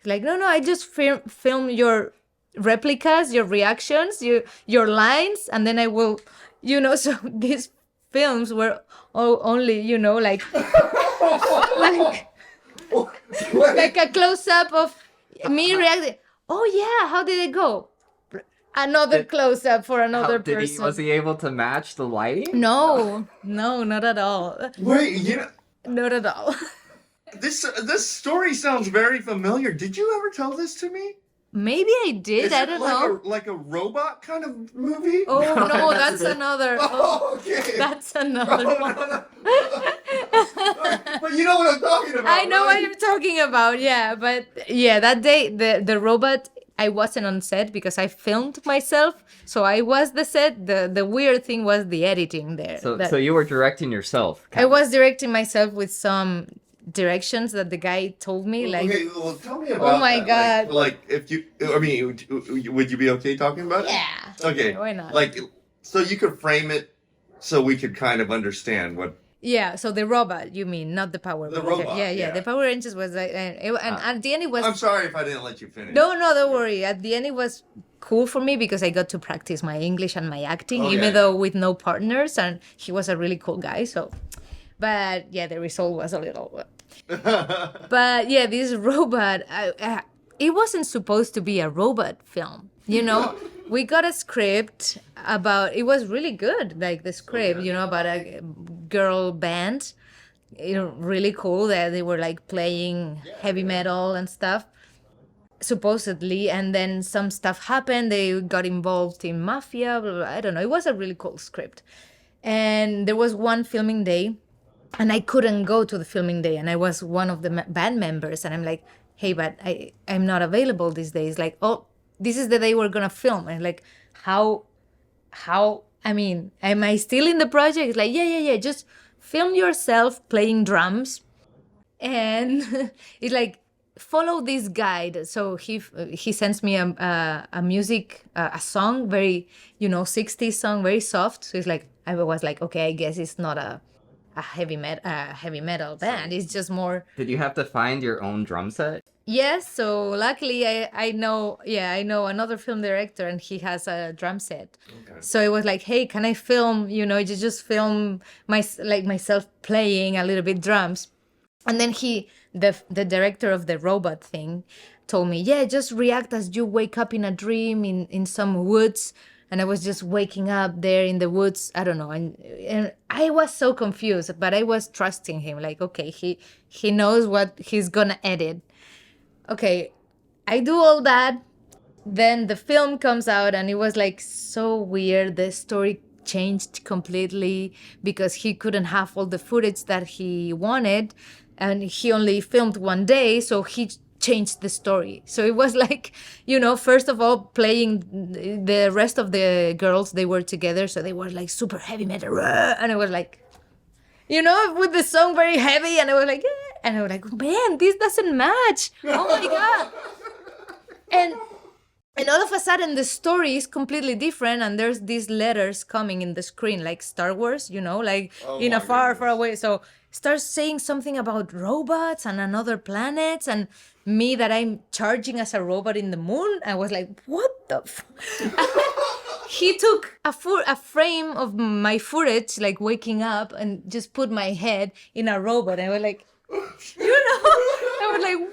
Like, no, I just film your replicas, your reactions, your lines, and then I will, so these films were all only, like like like a close up of me reacting. Oh yeah, how did it go? Another close up for another person. Was he able to match the lighting? No, not at all. Wait, Not at all. this story sounds very familiar. Did you ever tell this to me? Maybe I did. Is I it don't like know. like a robot kind of movie? Oh no, that's it. another. Oh, okay. That's another Oh, one. no. But you know what I'm talking about. I know what right? you're talking about. Yeah, but yeah, that day the robot, I wasn't on set because I filmed myself, so I was the set. The weird thing was the editing there. So you were directing yourself. I was directing myself with some directions that the guy told me. Like, Okay, well, tell me about my that. God. Like if you, I mean, would you be okay talking about it? yeah. Okay. Why not? Like, so you could frame it so we could kind of understand what. Yeah, so the robot, you mean, not the Power The Rangers. robot, Yeah, yeah. the Power Rangers was like, and at the end it was. I'm sorry if I didn't let you finish. No, don't worry. At the end, it was cool for me because I got to practice my English and my acting, Oh, even yeah. though with no partners, and he was a really cool guy. So, but yeah, the result was a little. But yeah, this robot, it wasn't supposed to be a robot film. We got a script about. It was really good, like the script, Okay. about a girl band. Really cool that they were like playing heavy metal and stuff supposedly, and then some stuff happened. They got involved in mafia, blah, blah, I don't know. It was a really cool script. And there was one filming day and I couldn't go to the filming day, and I was one of the band members, and I'm like, hey, but I'm not available these days. Like, oh, this is the day we're gonna film. And like, how I mean, am I still in the project? It's like, yeah, just film yourself playing drums, and it's like, follow this guide. So he sends me a music, a song, very 60s song, very soft. So it's like, I was like, okay, I guess it's not a heavy metal band. It's just more. Did you have to find your own drum set? Yes, so luckily I know another film director, and he has a drum set. Okay. So it was like, hey, can I film, just film myself playing a little bit drums. And then the director of the robot thing told me, yeah, just react as you wake up in a dream in some woods. And I was just waking up there in the woods. I don't know. And I was so confused, but I was trusting him. Like, okay, he knows what he's going to edit. Okay, I do all that. Then the film comes out, and it was like so weird. The story changed completely because he couldn't have all the footage that he wanted, and he only filmed one day, so he changed the story. So it was like, first of all, playing the rest of the girls, they were together, so they were like super heavy metal, and I was like, with the song very heavy, and I was like, eh. And I was like, man, this doesn't match. Oh my god. And all of a sudden the story is completely different, and there's these letters coming in the screen like Star Wars, like Oh in a my far goodness. away. So starts saying something about robots and another planets, and me that I'm charging as a robot in the moon. I was like, what the He took a frame of my footage, like waking up, and just put my head in a robot. I was like, I was like,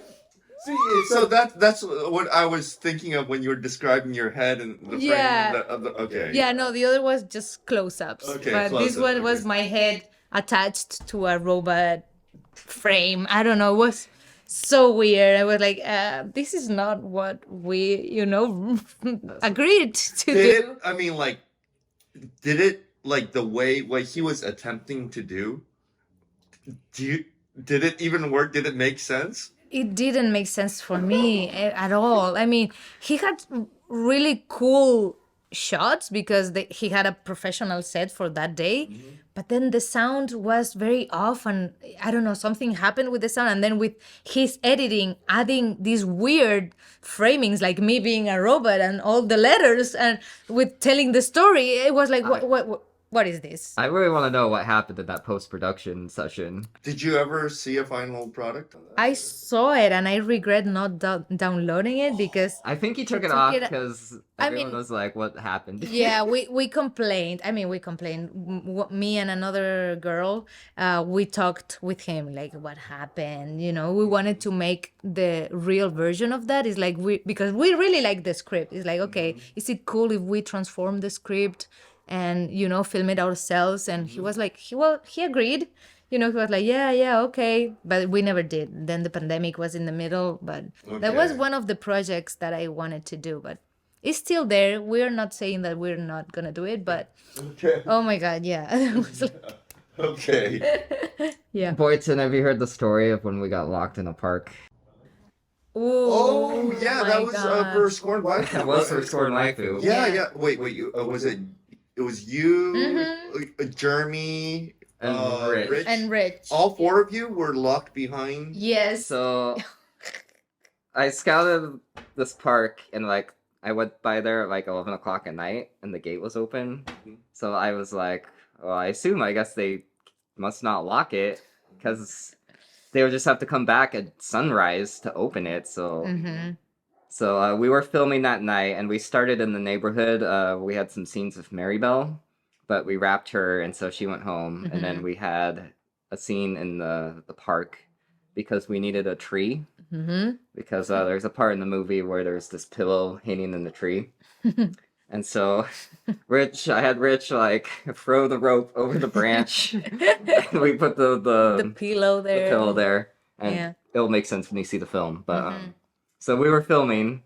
See, so that's what I was thinking of when you were describing your head and the frame. Yeah. Okay. yeah, no, the other was just close-ups. Okay, But this close-up, one was okay. my head attached to a robot frame. I don't know. It was so weird. I was like, this is not what we, agreed to Did do. it? I mean, like, did it like the way what he was attempting to do? Do you did it even work? Did it make sense? It didn't make sense for me at all. I mean, he had really cool shots because he had a professional set for that day, but then the sound was very off, and I don't know, something happened with the sound. And then with his editing, adding these weird framings, like me being a robot and all the letters, and with telling the story, it was like, what is this? I really want to know what happened in that post-production session. Did you ever see a final product on that? I saw it and I regret not downloading it because I think he took it took off it- because I everyone mean- was like, "What happened?" yeah, we complained. I mean, we complained. Me and another girl, we talked with him like, what happened? You know, we wanted to make the real version of that. It's like because we really like the script. It's like, okay, is it cool if we transform the script and film it ourselves? And he was like, he agreed. He was like, yeah, okay. But we never did. Then the pandemic was in the middle. But that was Okay. one of the projects that I wanted to do. But it's still there. We're not saying that we're not going to do it. But Okay. oh my God, yeah. It was like- Okay. yeah. Boynton, have you heard the story of when we got locked in a park? Oh yeah, my that was God. for Scorn Waifu. That was for Scorn Waifu. Yeah, Yeah. yeah. Wait. You was it? It was you, Jeremy, And Rich. And Rich. All four of you were locked behind. Yes. So I scouted this park and like I went by there at like 11 o'clock at night and the gate was open. So I was like, well, I guess they must not lock it because they would just have to come back at sunrise to open it. So we were filming that night and we started in the neighborhood. We had some scenes with Maribel, but we wrapped her and so she went home. And then we had a scene in the park because we needed a tree. Because there's a part in the movie where there's this pillow hanging in the tree. And so I had Rich like throw the rope over the branch. And we put The pillow the there. pillow there. And Yeah. it'll make sense when you see the film. But so we were filming.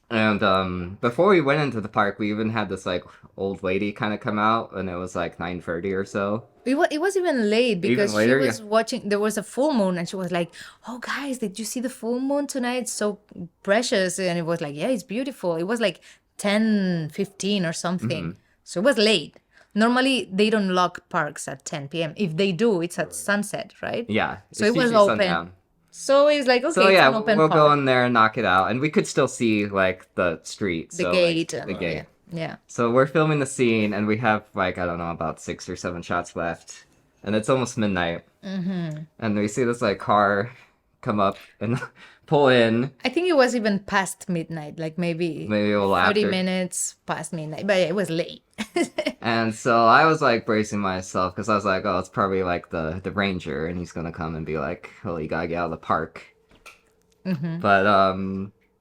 And before we went into the park, we even had this like old lady kind of come out, and it was like 9:30 or so. It was even late because later, she was watching. There was a full moon, and she was like, "Oh, guys, did you see the full moon tonight? It's so precious." And it was like, "Yeah, it's beautiful." It was like 10:15 or something, so it was late. Normally, they don't lock parks at 10 p.m. If they do, it's at sunset, right? Yeah. So it's it was usually open. sundown. So it's like, okay, So it's yeah, an open we'll park. go in there and knock it out, and we could still see like the street, The so, gate. like, the gate. Yeah. So we're filming the scene, and we have like I don't know about 6 or 7 shots left, and it's almost midnight. And we see this like car come up and pull in, I think it was even past midnight, like maybe maybe a little 30 after. minutes past midnight, but it was late. And so I was like bracing myself because I was like, oh, it's probably like the ranger, and he's gonna come and be like, oh, you gotta get out of the park. But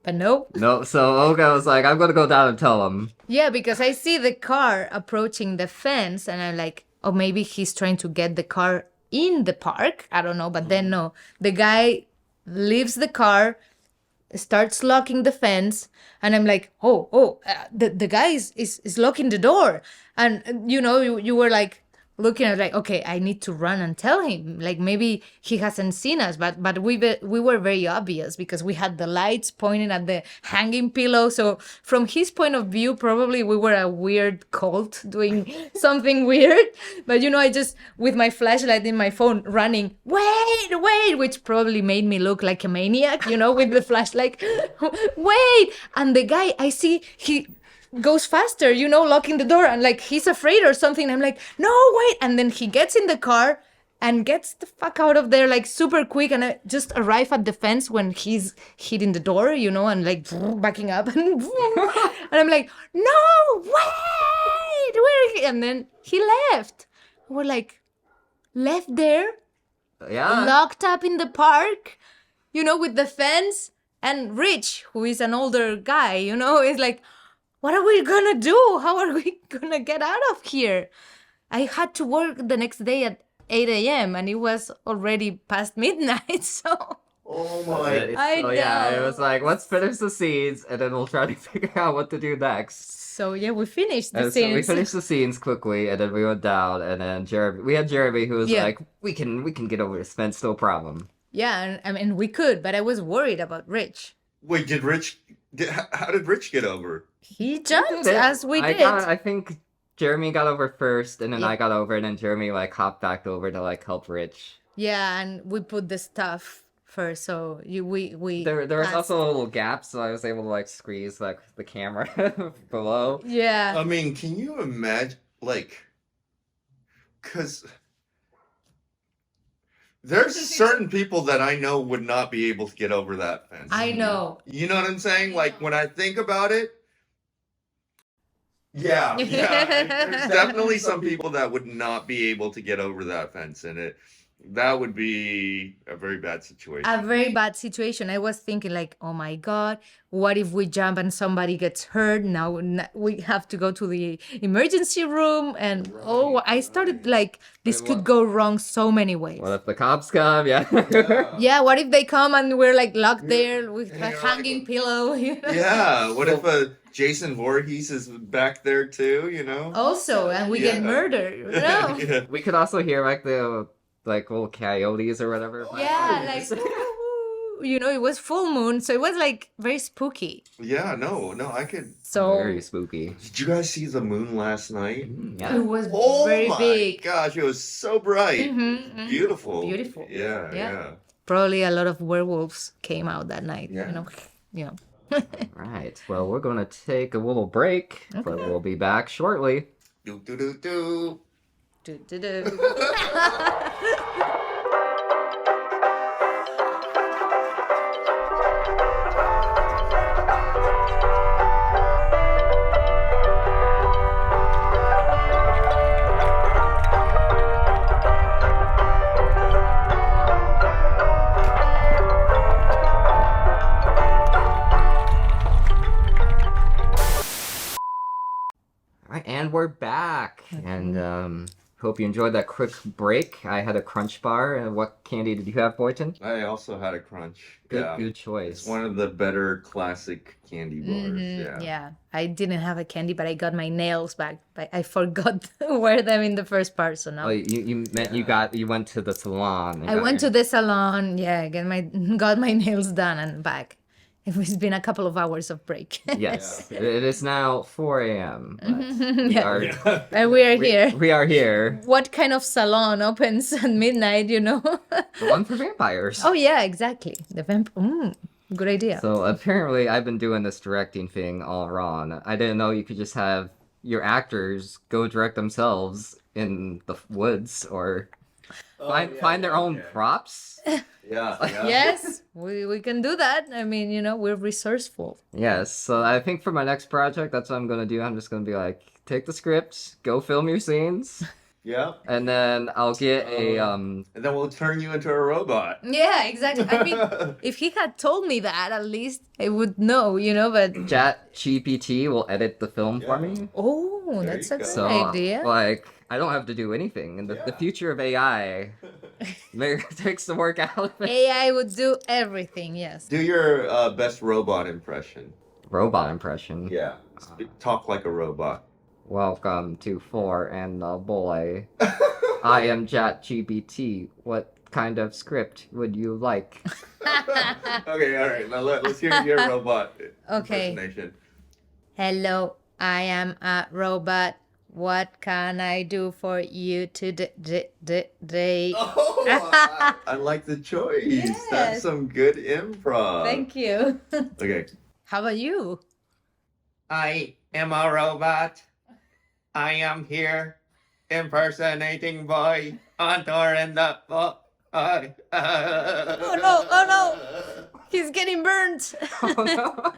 But nope. no. So Olga was like, I'm gonna go down and tell him. Yeah, because I see the car approaching the fence and I'm like, oh, maybe he's trying to get the car in the park. I don't know. But then no, the guy leaves the car, starts locking the fence. And I'm like, the guy is locking the door. And, you were like, looking at like, okay, I need to run and tell him. Like maybe he hasn't seen us, but we were very obvious because we had the lights pointing at the hanging pillow. So from his point of view, probably we were a weird cult doing something weird. But I just with my flashlight in my phone running, wait, which probably made me look like a maniac, with the flashlight. Wait, and the guy I see he goes faster, locking the door and like he's afraid or something. I'm like, no, wait. And then he gets in the car and gets the fuck out of there like super quick. And I just arrive at the fence when he's hitting the door, and like backing up. And I'm like, no, wait, where? And then he left. We're like, left there, Yeah. locked up in the park, with the fence. And Rich, who is an older guy, is like, what are we gonna do? How are we gonna get out of here? I had to work the next day at 8 a.m. and it was already past midnight. So Oh my. I So yeah, it know. was like, let's finish the scenes, and then we'll try to figure out what to do next. So yeah, we finished the And so we scenes. finished the scenes quickly, and then we went down, and then we had Jeremy, who was Yeah. like, we can get over this fence, no problem. Yeah, and, I mean we could, but I was worried about Rich. Wait, how did Rich get over? He jumped Did it. as we did. I think Jeremy got over first, and then Yeah. I got over, and then Jeremy like hopped back over to like help Rich. Yeah, and we put the stuff first, so we There was asked- also a little gap, so I was able to like squeeze like the camera below. Yeah. I mean, can you imagine, like, because there's certain people that I know would not be able to get over that fence. I know. You know what I'm saying? Like, when I think about it, yeah. There's definitely some people that would not be able to get over that fence, and that would be a very bad situation. A very bad situation. I was thinking like, oh my God, what if we jump and somebody gets hurt? Now we have to go to the emergency room. And I started like, this could go wrong so many ways. What if the cops come? Yeah. Yeah, what if they come and we're like locked there with Yeah, a hanging pillow? You know? Yeah, what if Jason Voorhees is back there too, you know? Also, and we get Yeah. murdered. You know? Yeah. We could also hear like the little coyotes or whatever. Yeah, like, woo, you know, it was full moon, so it was like very spooky. Yeah, no, I could. So Very spooky. Did you guys see the moon last night? it Yeah. was Oh very my big. gosh, it was so bright. Mhm, mhm. Beautiful. Beautiful. Yeah, Yeah. yeah. Probably a lot of werewolves came out that night. Yeah. You know. Right. Well, we're gonna take a little break, but we'll be back shortly. Do do do do. Do-do-do. All right, and we're back. And hope you enjoyed that quick break. I had a crunch bar. And what candy did you have, Boynton? I also had a crunch. Good, Yeah. good choice. It's one of the better classic candy bars. Mhm, Yeah. I didn't have a candy, but I got my nails back. But I forgot to wear them in the first part, so now Oh, you meant you went to the salon. and I got went your- to the salon. Yeah, got my nails done and back. It's been a couple of hours of break. Yes, it is now 4 a.m. but we Yeah. are And we are here. we are here. What kind of salon opens at midnight, you know? The one for vampires. Oh, yeah, exactly. The good idea. So apparently, I've been doing this directing thing all wrong. I didn't know you could just have your actors go direct themselves in the woods or find their own props. Yeah. Yes, we can do that. I mean, you know, we're resourceful. Yes, so I think for my next project, that's what I'm gonna do. I'm just gonna be like, take the script, go film your scenes, Yeah. and then I'll get a And then we'll turn you into a robot. Yeah, exactly. I mean, if he had told me that, at least I would know, you know, but Chat GPT will edit the film for me. oh, There that's you a go. good So idea. like I don't have to do anything. And the future of AI takes the work out of it. AI would do everything, yes. Do your best robot impression. Robot impression. Yeah. Talk like a robot. Welcome to Thor and the Boy. I am ChatGPT. What kind of script would you like? Okay, all right. Now let's hear your robot Okay. impersonation. Hello, I am a robot. What can I do for you today? Oh, I like the choice. Yes. That's some good improv. Thank you. Okay. How about you? I am a robot. I am here impersonating boy on Thor and the Boy. Oh no, he's getting burnt. Oh, no.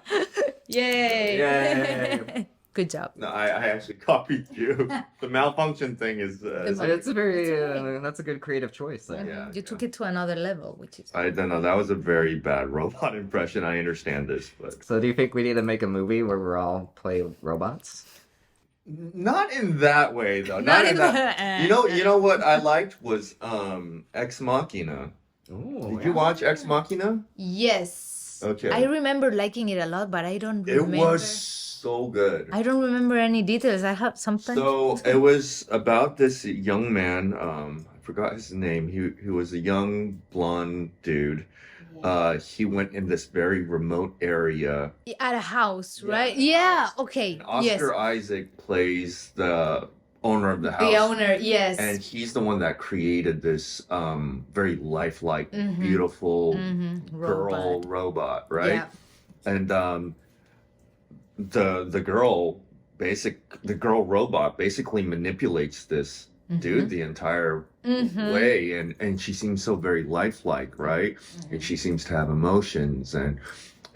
Yay. Yay. Good job. No, I actually copied you. The malfunction thing is. It's a very that's a good creative choice there. Yeah, You took it to another level, which is I don't know. That was a very bad robot impression. I understand this, but So do you think we need to make a movie where we're all play robots? not in that way though. Not Not in in that. that- You know what I liked was Ex Machina. Ooh, Did you watch Ex Machina? Yes. Okay. I remember liking it a lot, but I don't It remember. was so good. I don't remember any details. I have sometimes. So it was about this young man. I forgot his name. He was a young blonde dude. He went in this very remote area. At a house, Yeah, right? at a Yeah. house. Okay. And Oscar Isaac plays the owner of the house. The owner. Yes. And he's the one that created this very lifelike, beautiful girl robot, right? Yeah. And the girl robot basically manipulates this dude the entire way, and she seems so very lifelike, right? And she seems to have emotions, and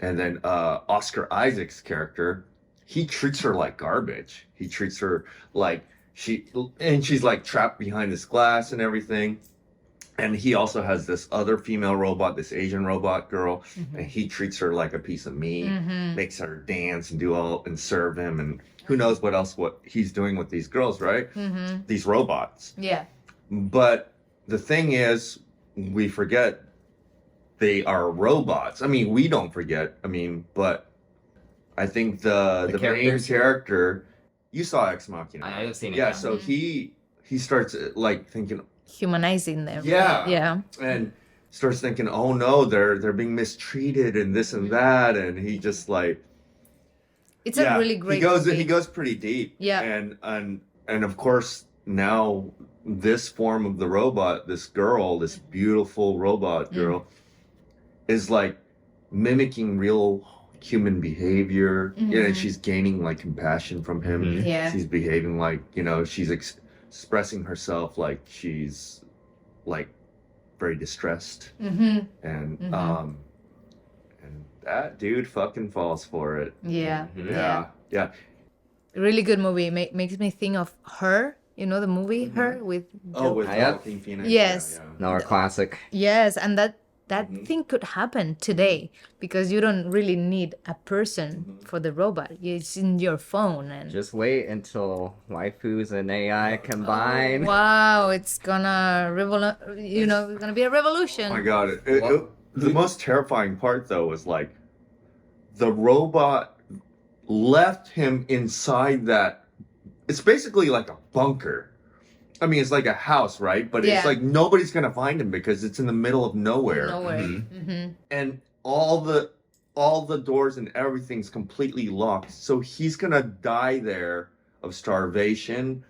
then Oscar Isaac's character, he treats her like garbage. He treats her like she's like trapped behind this glass and everything. And he also has this other female robot, this Asian robot girl, and he treats her like a piece of meat, makes her dance and and serve him, and who knows what he's doing with these girls, right? These robots. Yeah. But the thing is, we forget they are robots. I mean, we don't forget. I mean, but I think the main characters? character, you saw Ex Machina. I have seen it. Yeah, so he starts like thinking, Humanizing them. yeah, Yeah. and starts thinking, oh no, they're being mistreated and this and that, and he just like, It's a really great movie. he goes pretty deep. Yeah. And of course now this form of the robot, this girl, this beautiful robot girl, is like mimicking real human behavior. Yeah, and she's gaining like compassion from him. Yeah. She's behaving like, she's expressing herself like she's like very distressed. And that dude fucking falls for it. Yeah. Yeah. Really good movie. Makes me think of Her. You know the movie Her with Oh, with Yeah. Joaquin Phoenix. Yes. Another classic. Yes, and that thing could happen today because you don't really need a person for the robot. It's in your phone and Just wait until waifus and AI combine. wow, it's gonna it's gonna be a revolution. Oh my god. The most terrifying part though was like the robot left him inside that. It's basically like a bunker. I mean, it's like a house, right? But Yeah. it's like nobody's gonna find him because it's in the middle of nowhere. And all the doors and everything's completely locked. So he's gonna die there of starvation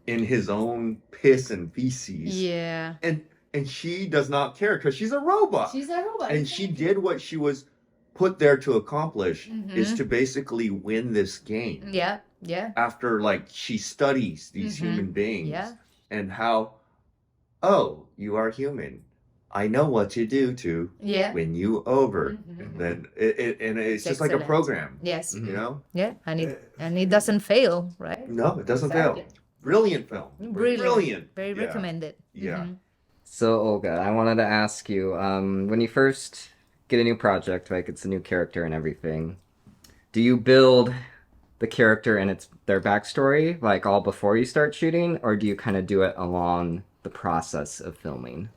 in his own piss and feces. Yeah. And she does not care because she's a robot. She's a robot. And she did what she was put there to accomplish, is to basically win this game. Yeah. Yeah. After like she studies these human beings Yeah. and how, oh, you are human. I know what to do to Yeah. win you over. And then it's just like a Excellent. program, Yes. you know? Yeah. And it doesn't fail, right? No, it doesn't Exactly. fail. Brilliant film. Brilliant. Very Yeah. recommended. Yeah. So, Olga, I wanted to ask you, when you first get a new project, like it's a new character and everything, do you build the character and their backstory, like all before you start shooting, or do you kind of do it along the process of filming?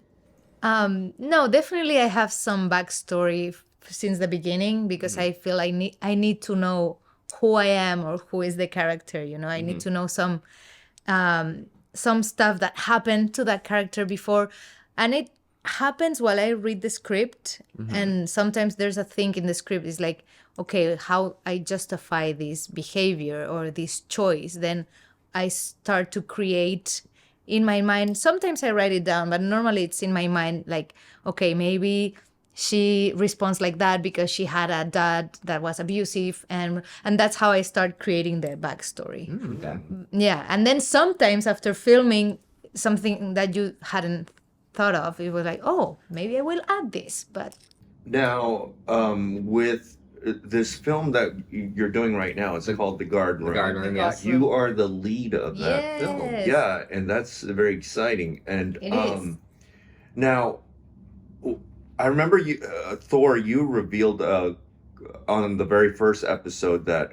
No, definitely I have some backstory since the beginning because I feel I need to know who I am or who is the character, I need to know some stuff that happened to that character before, and it happens while I read the script. And sometimes there's a thing in the script is like, okay, how I justify this behavior or this choice, then I start to create in my mind. Sometimes I write it down, but normally it's in my mind like, okay, maybe she responds like that because she had a dad that was abusive, and that's how I start creating the backstory. Okay. Yeah, and then sometimes after filming something that you hadn't thought of, it was like, oh, maybe I will add this. But Now, with this film that you're doing right now, it's called The Garden Room. Garden Room, yes. You are the lead of that film. Yes. Yeah, and that's very exciting. And It is. now, I remember you, Thor, you revealed on the very first episode that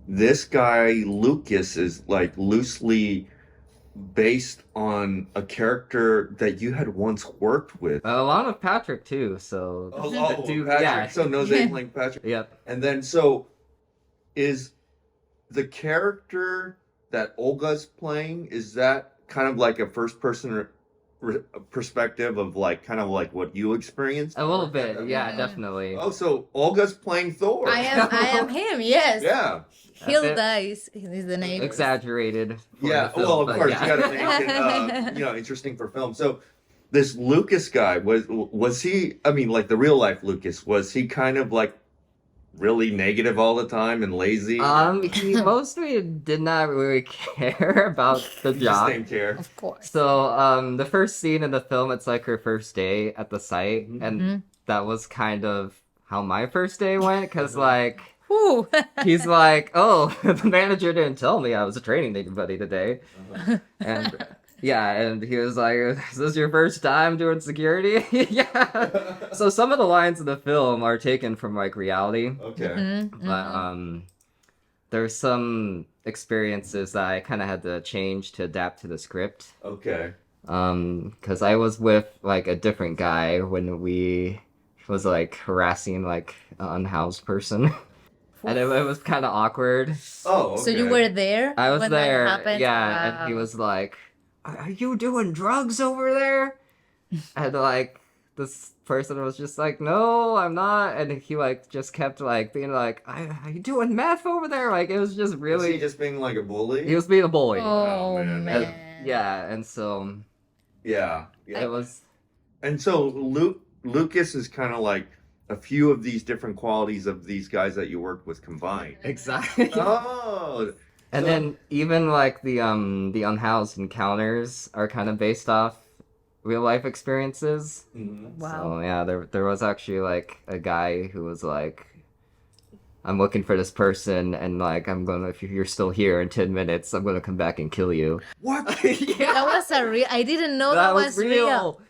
this guy Lucas is like loosely based on a character that you had once worked with. Along with Patrick too. So Patrick. yeah, So Nose playing Patrick. yep. And then so is the character that Olga's playing, is that kind of like a first person perspective of like kind of like what you experienced? A little bit, yeah, definitely. Oh, so Olga's playing Thor. I am him. Yes. Yeah. Hilda is the name. Exaggerated. For Yeah. the film, Well, of but course, yeah. you got to make it, interesting for film. So this Lucas guy, was he? I mean, like the real life Lucas, was he kind of like really negative all the time and lazy? He mostly did not really care about the He just job. didn't care. Of course. So, the first scene in the film, it's like her first day at the site, Mhm. and that was kind of how my first day went, because, like, Whew. he's like, oh, the manager didn't tell me I was training anybody today. And, yeah, and he was like, is this your first time doing security? Yeah. So some of the lines in the film are taken from, like, reality. Okay. But there's some experiences that I kind of had to change to adapt to the script. Okay. Because I was with like a different guy when we was like harassing like an unhoused person, and it was kind of awkward. Oh, okay. So you were there? I was when there, That happened? yeah, and Wow. he was like, "Are you doing drugs over there?" And like this person was just like, "No, I'm not," and he like just kept like being like, "Are you doing meth over there?" Like it was just Was really. he just being like a bully? He was being a bully. Oh, Oh, man. man. Yeah, and so Yeah. it was. And so Lucas is kind of like a few of these different qualities of these guys that you worked with combined. Exactly. Oh. And So- then even like the unhoused encounters are kind of based off real life experiences. Mhm. Wow. So yeah, there was actually like a guy who was like, I'm looking for this person, and like if you're still here in 10 minutes, I'm gonna come back and kill you. What? That was a real. I didn't know that, was real.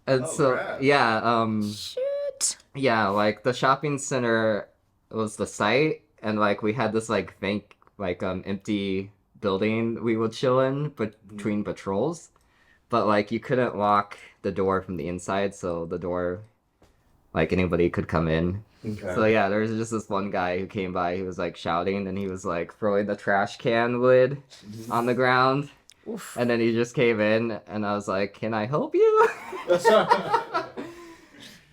And Oh, so crap. yeah, Shoot. yeah, like the shopping center was the site, and like we had this like empty building we would chill in between patrols, but like you couldn't lock the door from the inside, so the door, like anybody could come in. Okay. So yeah, there was just this one guy who came by. He was like shouting, and he was like throwing the trash can lid on the ground, Oof. and then he just came in, and I was like, "Can I help you?"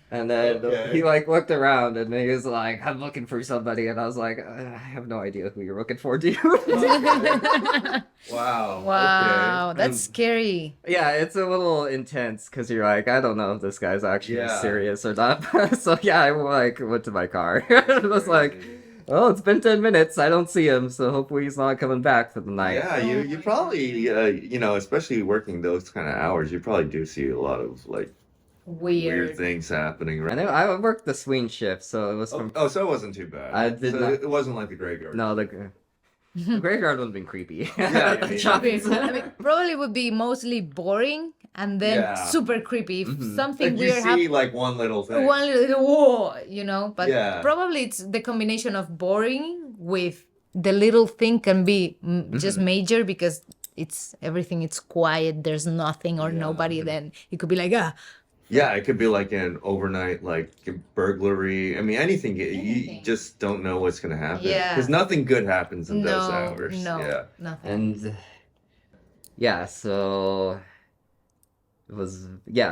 And then Okay. he like looked around, and he was like, "I'm looking for somebody," and I was like, "I have no idea who you're looking for, do you?" Wow. Wow, Okay. that's scary. Yeah, it's a little intense because you're like, I don't know if this guy's actually Yeah. serious or not. So yeah, I like went to my car. It was like, oh, it's been 10 minutes. I don't see him, so hopefully he's not coming back for the night. Yeah, you probably especially working those kind of hours, you probably do see a lot of like weird things happening, right? And I worked the swing shift, so it was from So it wasn't too bad. I did So not- It wasn't like the graveyard. no the graveyard would have been creepy. Yeah, The yeah. shopping I center. mean, probably would be mostly boring and then Yeah. super creepy. If Mhm. something Like you weird see happens. like one little thing. One little whoa, but Yeah. probably it's the combination of boring with the little thing can be just major because everything it's quiet, there's nothing or Yeah. nobody, then it could be like Yeah, it could be like an overnight like burglary. I mean, anything. You Anything. just don't know what's gonna happen. Yeah. Because nothing good happens in those no, hours. no, Yeah. nothing. And yeah, so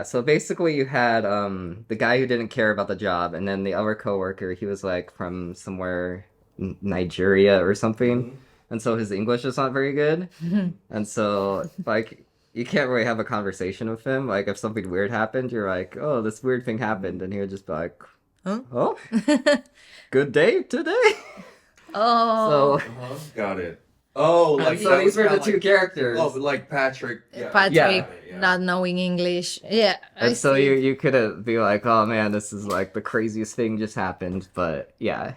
so basically you had the guy who didn't care about the job, and then the other coworker, he was like from somewhere Nigeria or something, and so his English is not very good, and so like you can't really have a conversation with him. Like if something weird happened, you're like, oh, this weird thing happened, and he would just be like, Huh? oh, good day today. Oh, So Got it. Oh, like so that these was were the kinda two like, characters. oh, but like Patrick. Yeah. Patrick Yeah. not knowing English. Yeah, I And so see. you could be like, oh man, this is like the craziest thing just happened. But yeah,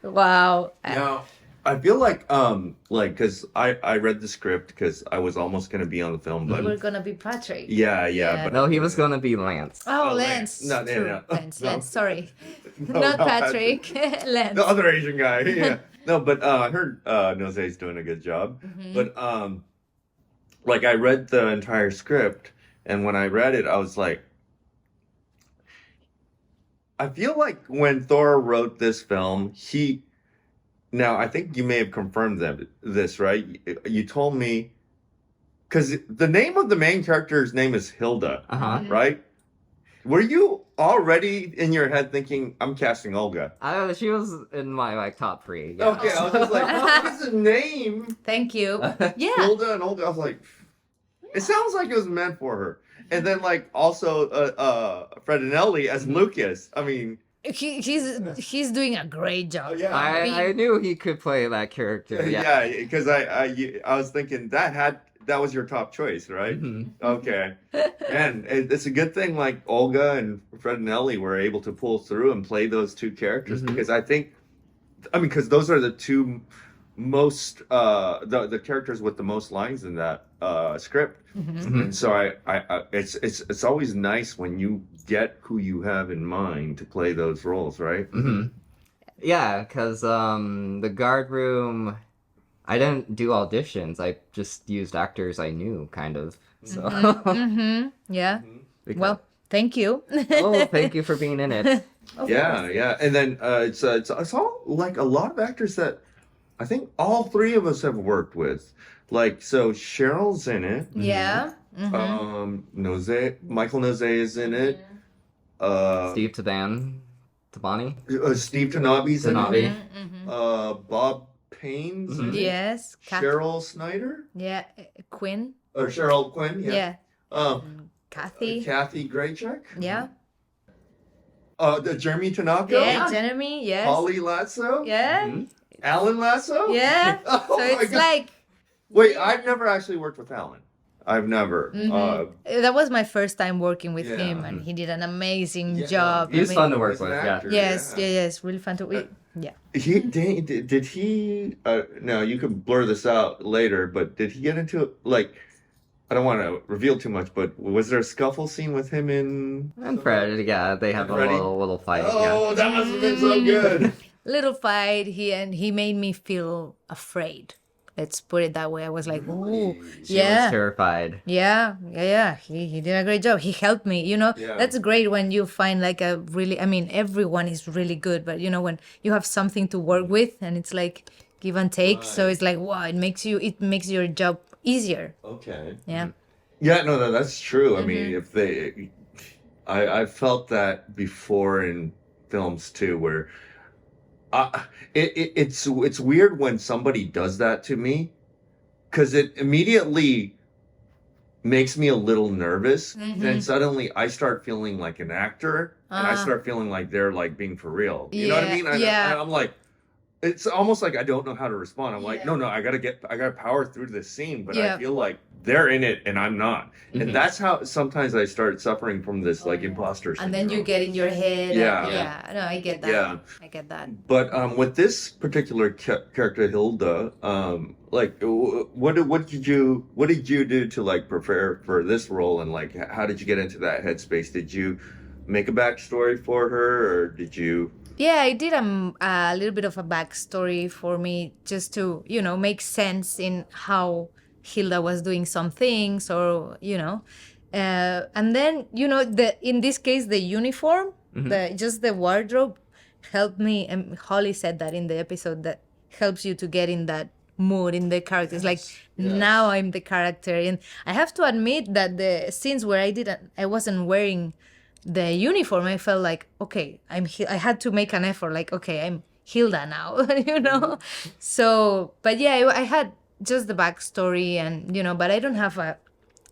Wow. Now, I feel like because I read the script because I was almost gonna be on the film, but We're gonna be Patrick. yeah, Yeah. but no, he was gonna be Lance. Oh, Oh, Lance. Lance. No, True. no. Lance. No. Lance. Sorry, No, not not Patrick. Lance. the other Asian guy. Yeah. No, but I heard Nose's doing a good job. Mhm. But like I read the entire script, and when I read it, I was like, I feel like when Thor wrote this film, he now I think you may have confirmed this, right? You told me because the name of the main character's name is Hilda, Uh-huh. right? Were you already in your head thinking, I'm casting Olga? She was in my like top 3. Yeah. Okay, I was just like, what is the name? Thank you. Yeah. Hilda and Olga. I was like, it sounds like it was meant for her. And then like also Fredinelli as Lucas. I mean, He's doing a great job. yeah. I knew he could play that character. Yeah. Yeah, because I was thinking that was your top choice, right? Mhm. Okay, and it's a good thing like Olga and Fredinelli were able to pull through and play those two characters Mhm. because because those are the two most the characters with the most lines in that script, Mhm. and so it's always nice when you get who you have in mind to play those roles, right? Mhm. Yeah, because the guard room, I didn't do auditions. I just used actors I knew, kind of. So. Yeah. Because- Well, thank you. oh, thank you for being in it. Yeah, and then it's all like a lot of actors that I think all three of us have worked with. Like so, Cheryl's in it. Yeah. Michael Noze is in it. Steve Tabani. Steve Tanabe's in Tanabe. it. Bob Payne's in it. Yes. Cheryl Snyder Yeah. Quinn. or Cheryl Quinn. Yeah. Um, Kathy. Kathy Graycheck. Yeah. The Jeremy Tanaka. Yeah. Jeremy. Yes. Holly Lasso. Yeah. Mhm. Alan Lasso. Yeah. Oh So my it's God. like Wait, I've never actually worked with Alan. I've never. that was my first time working with Yeah. him, and he did an amazing Yeah. job. He was I fun mean, to work He's an with. Yeah. actor, Yes. yeah. Yes. Really fun to. Yeah. Did he? No, you could blur this out later. But did he get into like? I don't want to reveal too much, but was there a scuffle scene with him in? And Fred, yeah, they have a Freddie? little fight. Oh, that must have been so good. Little fight. He made me feel afraid. Let's put it that way. I was like, ooh, She was yeah. terrified. Yeah. He did a great job. He helped me. Yeah. That's great when you find like a really, I mean, everyone is really good, but when you have something to work with and it's like give and take. So Right. it's like, wow, it makes your job easier. Okay. Yeah. Yeah, no, that's true. I mean, if they, I felt that before in films too, where it's weird when somebody does that to me, because it immediately makes me a little nervous. Then suddenly I start feeling like an actor, and I start feeling like they're like being for real. You know what I Yeah, mean? yeah. I'm like. It's almost like I don't know how to respond. I'm like, no, I gotta power through this scene, but Yeah. I feel like they're in it and I'm not. And that's how sometimes I start suffering from this like imposter syndrome. And then you get in your head. Yeah. Yeah. No, I get that. Yeah. I get that. But with this particular character Hilda, like what did you do to like prepare for this role, and like how did you get into that headspace? Did you make a backstory for her, or did you? Yeah, I did a little bit of a backstory for me just to, make sense in how Hilda was doing some things and then, in this case, the uniform, the wardrobe helped me. And Holly said that in the episode that helps you to get in that mood in the characters. Like now I'm the character. And I have to admit that the scenes where I wasn't wearing the uniform, I felt like, okay, I had to make an effort, like, okay, I'm Hilda now, So, but yeah, I had just the backstory and, but I don't have a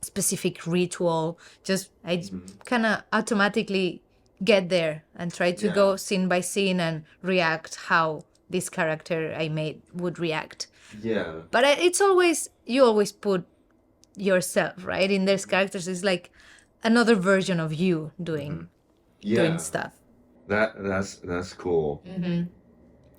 specific ritual. Just, I kind of automatically get there and try to go scene by scene and react how this character I made would react. Yeah. But you always put yourself, right? In these characters, it's like another version of you doing stuff. That's cool.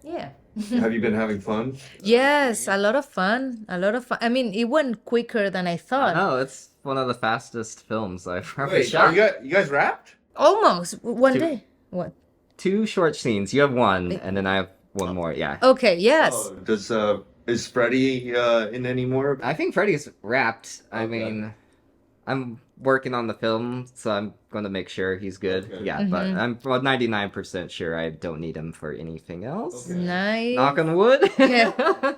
Yeah. Have you been having fun? Yes, a lot of fun. I mean, it went quicker than I thought. No, it's one of the fastest films I've ever Wait, shot. you guys wrapped? Almost one Two. day. What? 2 short scenes. You have one, and then I have one more. Yeah. Okay. Yes. Oh, does Is Freddie in any more? I think Freddy's wrapped. I Okay. mean, I'm working on the film, so I'm going to make sure he's good. Okay. Yeah, but I'm 99% sure I don't need him for anything else. Okay. Nice. Knock on wood. Yeah.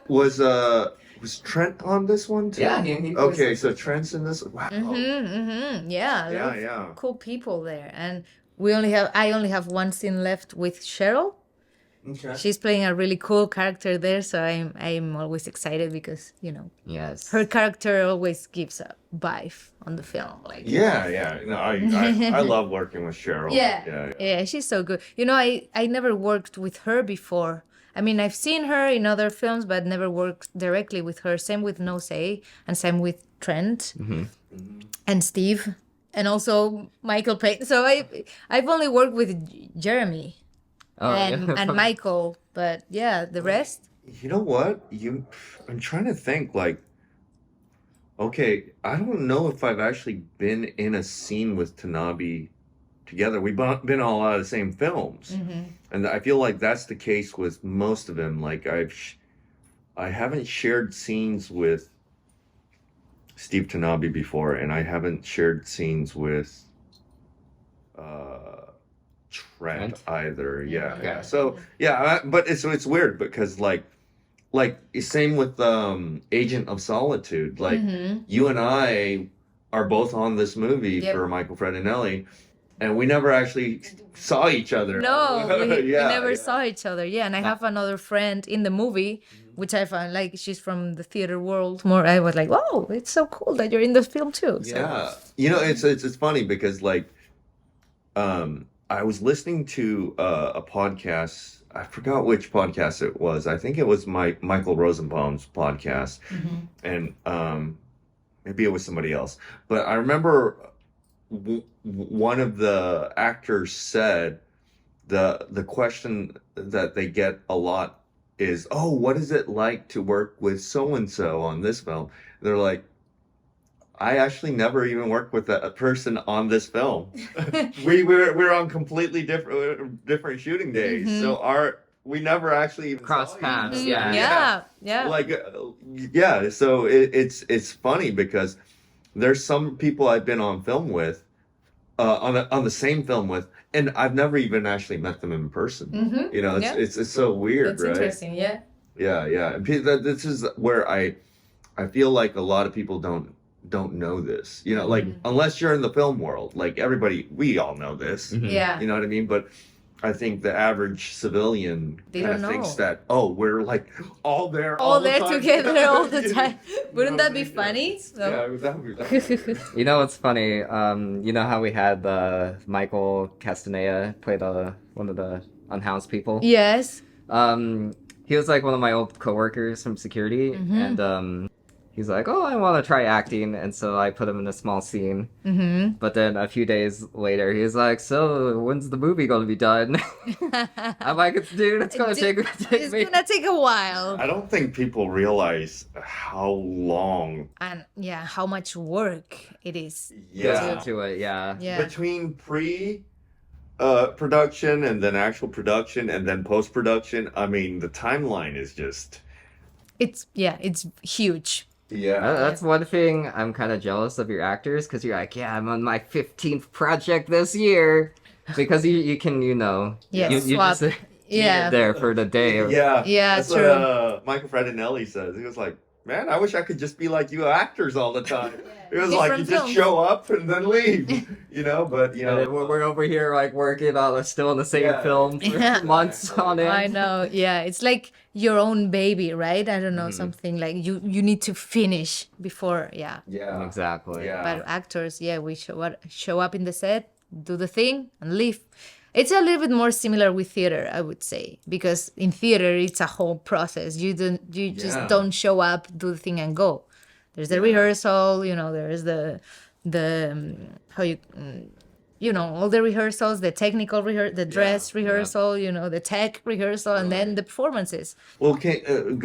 Was Trent on this one too? Yeah, he plays Okay, this so one. Trent's in this. Wow. Yeah, a lot Yeah, of yeah. cool people there, and I only have one scene left with Cheryl. Okay. She's playing a really cool character there, so I'm always excited because Yes. her character always gives a vibe on the film. Like Yeah. No, I love working with Cheryl. yeah, yeah, she's so good. I never worked with her before. I mean, I've seen her in other films, but never worked directly with her. Same with No Say, and same with Trent and Steve, and also Michael Paek. So I've only worked with Jeremy Oh, and yeah. and Michael, but yeah, the rest. You know what? I'm trying to think. Like, okay, I don't know if I've actually been in a scene with Tanabe together. We've been all out of the same films, and I feel like that's the case with most of them. Like, I haven't shared scenes with Steve Tanabe before, and I haven't shared scenes with Trent Trent? either. Yeah, Okay. yeah. So yeah, but it's weird because like same with Agent of Solitude. Like you and I are both on this movie Yep. for Michael Fredinelli, and we never actually saw each other. No, we Yeah, never yeah. saw each other. Yeah, and I have another friend in the movie, which I found like she's from the theater world. More, I was like, "Whoa, it's so cool that you're in the film too." So. Yeah, it's funny because like, I was listening to a podcast. I forgot which podcast it was. I think it was Michael Rosenbaum's podcast, and maybe it was somebody else. But I remember one of the actors said the question that they get a lot is, "Oh, what is it like to work with so and so on this film?" They're like, I actually never even worked with a person on this film. we're on completely different shooting days, so we never actually even Cross saw each paths, other. Yeah. Like yeah, so it's funny because there's some people I've been on film with, on the same film with, and I've never even actually met them in person. You know, Yeah. it's so weird, That's right? interesting. Yeah. Yeah. And this is where I feel like a lot of people don't know this. You know, like unless you're in the film world, like we all know this. Yeah. You know what I mean? But I think the average civilian They kind of don't thinks know. that, all there All the there time. together all the You time. Wouldn't know that be what I mean? funny? So- Yeah, that would be You know what's funny? You know how we had Michael Castaneda play one of the unhoused people? Yes. He was like one of my old coworkers from security, and he's like, "Oh, I want to try acting," and so I put him in a small scene. But then a few days later, he's like, "So when's the movie going to be done?" I'm like, "Dude, it's gonna take It's me." gonna take a while. I don't think people realize how long And yeah, how much work it is. Goes into it, yeah. Yeah. between production and then actual production and then post production. I mean, the timeline is just It's huge. That's one thing I'm kind of jealous of your actors, because you're like, yeah, I'm on my 15th project this year, because you can, Yeah, you swap. just Yeah. there for the day. Yeah, Yeah, that's true. what Michael Fredinelli says. He was like, "Man, I wish I could just be like you actors all the time." It was like you Different just films. show up and then leave, But And then we're over here like working on still in the same Yeah. film for Yeah. months on end. I know. Yeah, it's like your own baby, right? I don't know, something like you need to finish before. Yeah. Yeah, Exactly. Yeah. But actors, yeah, we show up in the set, do the thing, and leave. It's a little bit more similar with theater, I would say, because in theater it's a whole process. You just Yeah. don't show up, do the thing, and go. There's the rehearsal, there's the how you all the rehearsals, the technical the dress rehearsal, the tech rehearsal, and then the performances. Well,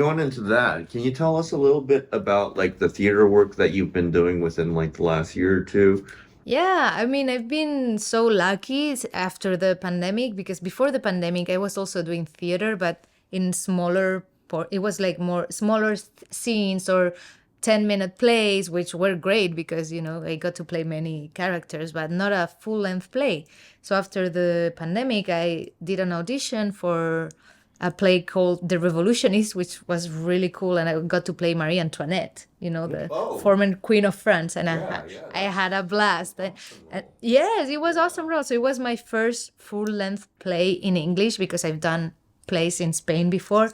going into that, can you tell us a little bit about like the theater work that you've been doing within like the last year or two? Yeah, I mean, I've been so lucky after the pandemic, because before the pandemic, I was also doing theater, but in smaller it was like more smaller scenes or 10-minute plays, which were great because, I got to play many characters, but not a full-length play. So after the pandemic, I did an audition for a play called The Revolutionist, which was really cool, and I got to play Marie Antoinette, the former Queen of France, and I had a blast. And yes, it was awesome role. So it was my first full-length play in English because I've done plays in Spain before.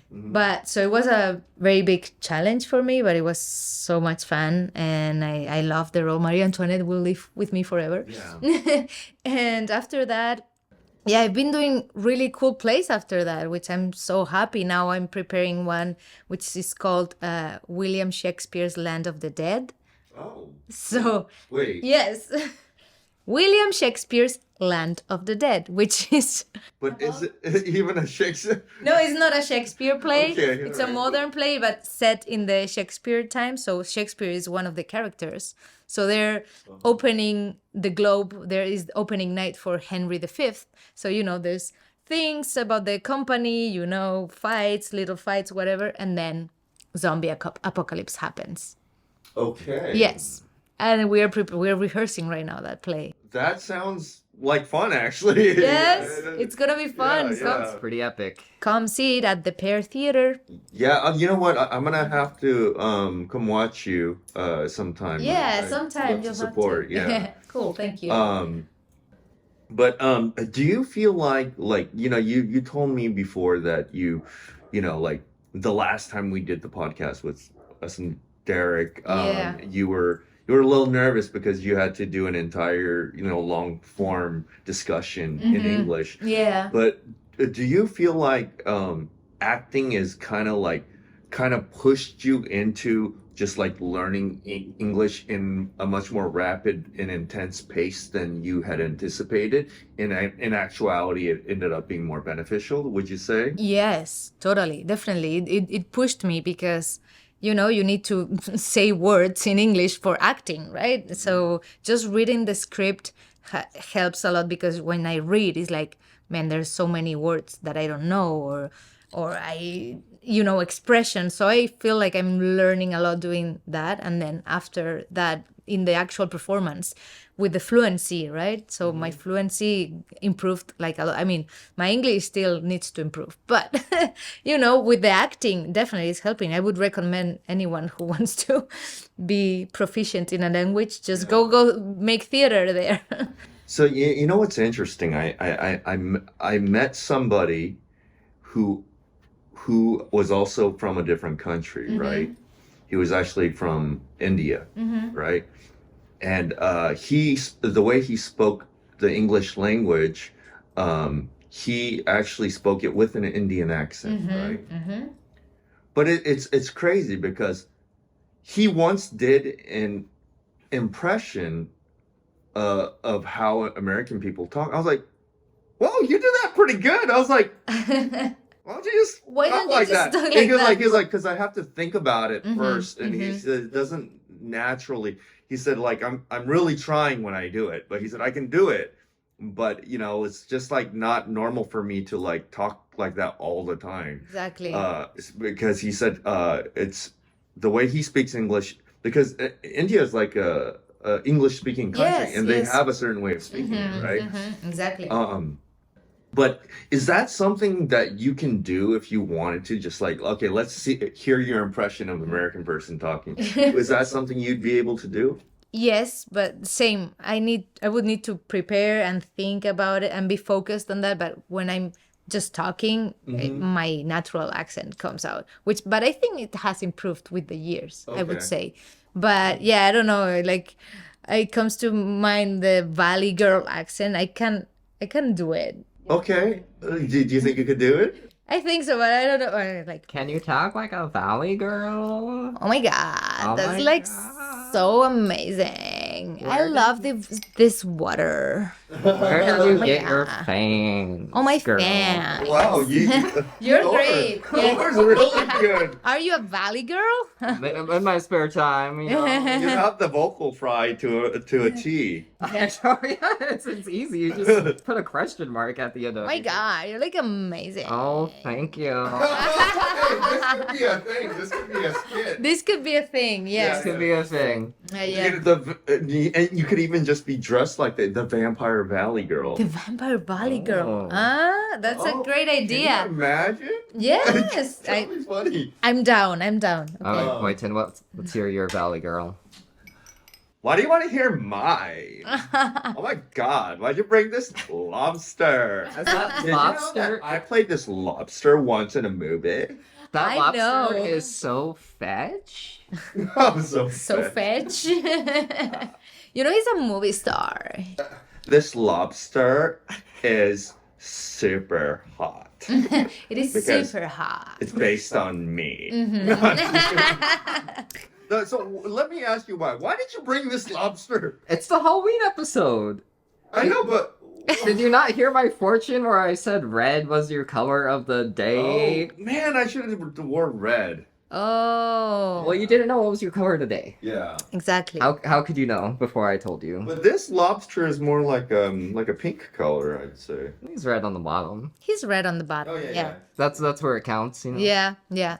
But so it was a very big challenge for me, but it was so much fun, and I loved the role. Marie Antoinette will live with me forever. Yeah. And after that, yeah, I've been doing really cool plays after that, which I'm so happy. Now I'm preparing one which is called William Shakespeare's Land of the Dead. Oh. So, Wait. yes, William Shakespeare's Land of the Dead, which is... But is it even a Shakespeare? No, it's not a Shakespeare play. Okay, It's a alright. modern play, but set in the Shakespeare time. So Shakespeare is one of the characters. So they're opening the globe. There is opening night for Henry V. So, there's things about the company, fights, little fights, whatever. And then zombie apocalypse happens. Okay. Yes. And we're rehearsing right now that play. That sounds like fun, actually. Yes, it's going to be fun. Yeah, So yeah. Pretty epic. come see it at the Pear Theater. Yeah, you know what? I'm gonna have to come watch you sometime. Yeah, I'd sometime love to you'll support. have to. Yeah. Cool, thank you. But do you feel like you told me before that like the last time we did the podcast with us and Derek, Yeah. you were a little nervous because you had to do an entire long form discussion in English. Yeah. But do you feel like acting is kind of pushed you into just like learning English in a much more rapid and intense pace than you had anticipated? In actuality, it ended up being more beneficial, would you say? Yes, totally, definitely. It pushed me because, you need to say words in English for acting, right? So just reading the script helps a lot because when I read, it's like, man, there's so many words that I don't know or I, expression. So I feel like I'm learning a lot doing that. And then after that, in the actual performance with the fluency, right? So my fluency improved like a lot. I mean, my English still needs to improve, but with the acting, definitely is helping. I would recommend anyone who wants to be proficient in a language, just go make theater there. So you know what's interesting? I met somebody who was also from a different country, right? He was actually from India, right? And the way he spoke the English language, he actually spoke it with an Indian accent, right? But it's crazy because he once did an impression of how American people talk. I was like, "Whoa, you did that pretty good." I was like, "Why don't you just Why talk don't you like just that?" talk And like he was that? like, "Because I have to think about it first." And he said, "It doesn't naturally." He said, "Like I'm really trying when I do it," but he said, "I can do it, but it's just like not normal for me to like talk like that all the time." Exactly. Because he said it's the way he speaks English, because India is like a English speaking country, Yes, and they yes. have a certain way of speaking it, right? Exactly. But is that something that you can do if you wanted to? Just like, okay, let's hear your impression of an American person talking. Is that something you'd be able to do? Yes, but same. I would need to prepare and think about it and be focused on that. But when I'm just talking, my natural accent comes out. But I think it has improved with the years, I would Okay. say. But yeah, I don't know. Like, it comes to mind the Valley Girl accent. I can do it. Okay. Do you think you could do it? I think so, but I don't know. Or like, Can you talk like a valley girl? oh my God, Oh that's my like God. so amazing. amazing. I love this water. Where did you my get your God. fangs? Oh, my girl? fan. Wow, You're Thor. great. Thor's really good. Are you a valley girl? In my spare time, you know. You have the vocal fry to a T. It's easy. You just put a question mark at the end of My it. God, you're like amazing. Oh, thank you. Hey, this could be a thing. This could be a skit. This could be a thing, This yes. could be a thing. Yeah. And you could even just be dressed like the Vampire Valley Girl. The Vampire Valley Girl. Oh. Ah, that's a great Can you idea. imagine? Yes. That'd be funny. I'm down. I'm down. Okay. Oh, Boynton, what's your Valley Girl? Why do you want to hear mine? Oh my God! Why'd you bring this lobster? Is that Did you know lobster? that I played this lobster once in a movie. That I lobster know. is so fetch. I'm so So fed. fetch. You know, he's a movie star. This lobster is super hot. It is Because super hot. It's based on me. No, so let me ask you why. Why did you bring this lobster? It's the Halloween episode. I know, but Did you not hear my fortune where I said red was your color of the day? oh man, I should have worn red. Oh. Well, you didn't know what was your color today. Yeah. Exactly. How could you know before I told you? But this lobster is more like a pink color, I'd say. He's red on the bottom. He's red on the bottom. Oh yeah. That's where it counts, you know. Yeah, yeah.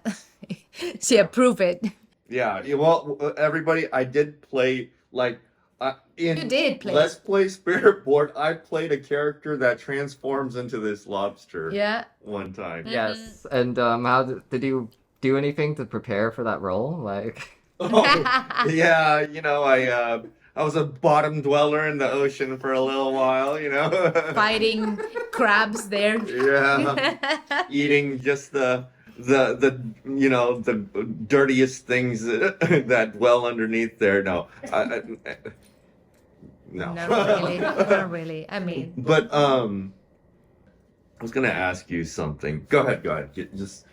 See, approve it. Yeah. Well, everybody, I did play like in You did play. Let's Play Spirit Board. I played a character that transforms into this lobster. Yeah. One time. Yes. And how did you do anything to prepare for that role? Like, Oh, yeah. You know, I was a bottom dweller in the ocean for a little while. You know. Fighting crabs there. Yeah. Eating just the you know the dirtiest things that dwell underneath there. No. No. Not really. Not really. I mean, But I was gonna ask you something. Go ahead. Just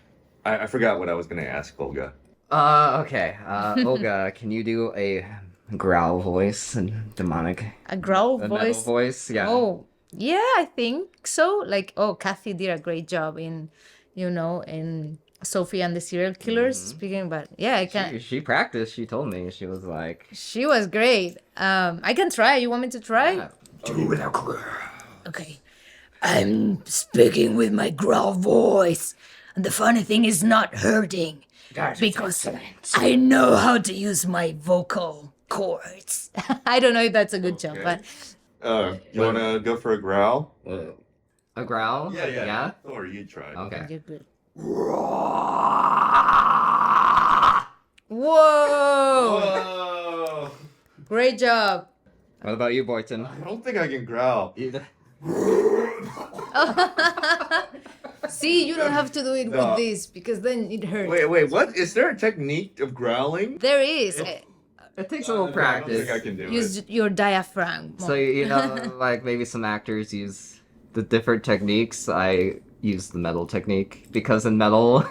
I forgot what I was gonna ask Olga. okay. Olga, can you do a growl voice and demonic? a growl A metal voice. voice? Yeah. Oh, yeah, I think so. Like, oh, Kathy did a great job in, in Sophie and the Serial Killers. Speaking about, yeah, I can. She practiced. She told me. She was like, She was great. I can try. You want me to try? yeah. Okay. I'm speaking with my growl voice. And the funny thing is not hurting. Because I know how to use my vocal cords. I don't know if that's a good job, Okay. but You wanna go for a growl? A growl? Yeah? Or you try. Okay. you're good. Whoa! Whoa! Great job. What about you, Boynton? I don't think I can growl. See, you don't have to do it No. with this because then it hurts. Wait, what? Is there a technique of growling? There is. It takes a little I don't practice. think I can do it. Use your diaphragm. So, you know, like maybe some actors use the different techniques. I use the metal technique because in metal,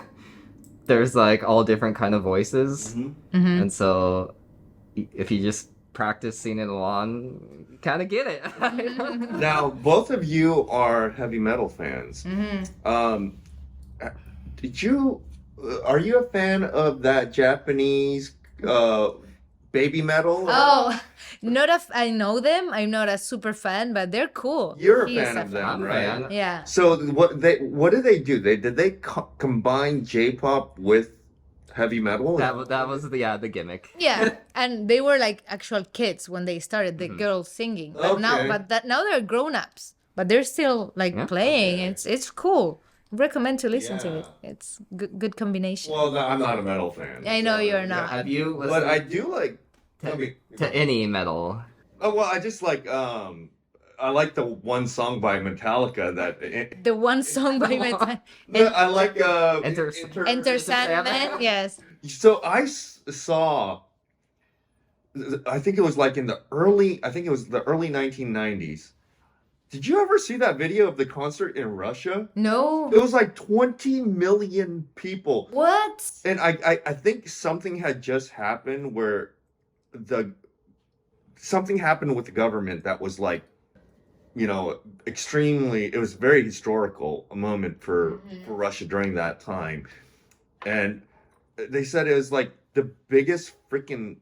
there's like all different kind of voices. Mhm. And so if you just practice singing it along, you kind of get it. Now, both of you are heavy metal fans. Are you a fan of that Japanese baby metal? Oh, I know them. I'm not a super fan, but they're cool. You're a He is fan of them, I'm a right? fan. Yeah. So what do they do? Did they combine J-pop with heavy metal? that was the gimmick. Yeah, and they were like actual kids when they started. The girls singing, but Okay. now they're grown ups, but they're still like Yeah. playing. It's cool. Recommend to listen to Yeah. it. It's good combination. Well, no, I'm not a metal fan. I know so, you're yeah. not. Have you But listened I do like. to any metal? Oh well, I just like I like the one song by Metallica that. The one song by Metallica, I like Enter Sandman. Yes. So I saw. I think it was like in the early. I think it was the early 1990s. Did you ever see that video of the concert in Russia? No. It was like 20 million people. What? And I think something had just happened where something happened with the government that was like, extremely. It was very historical a moment for Russia during that time, and they said it was like the biggest freaking.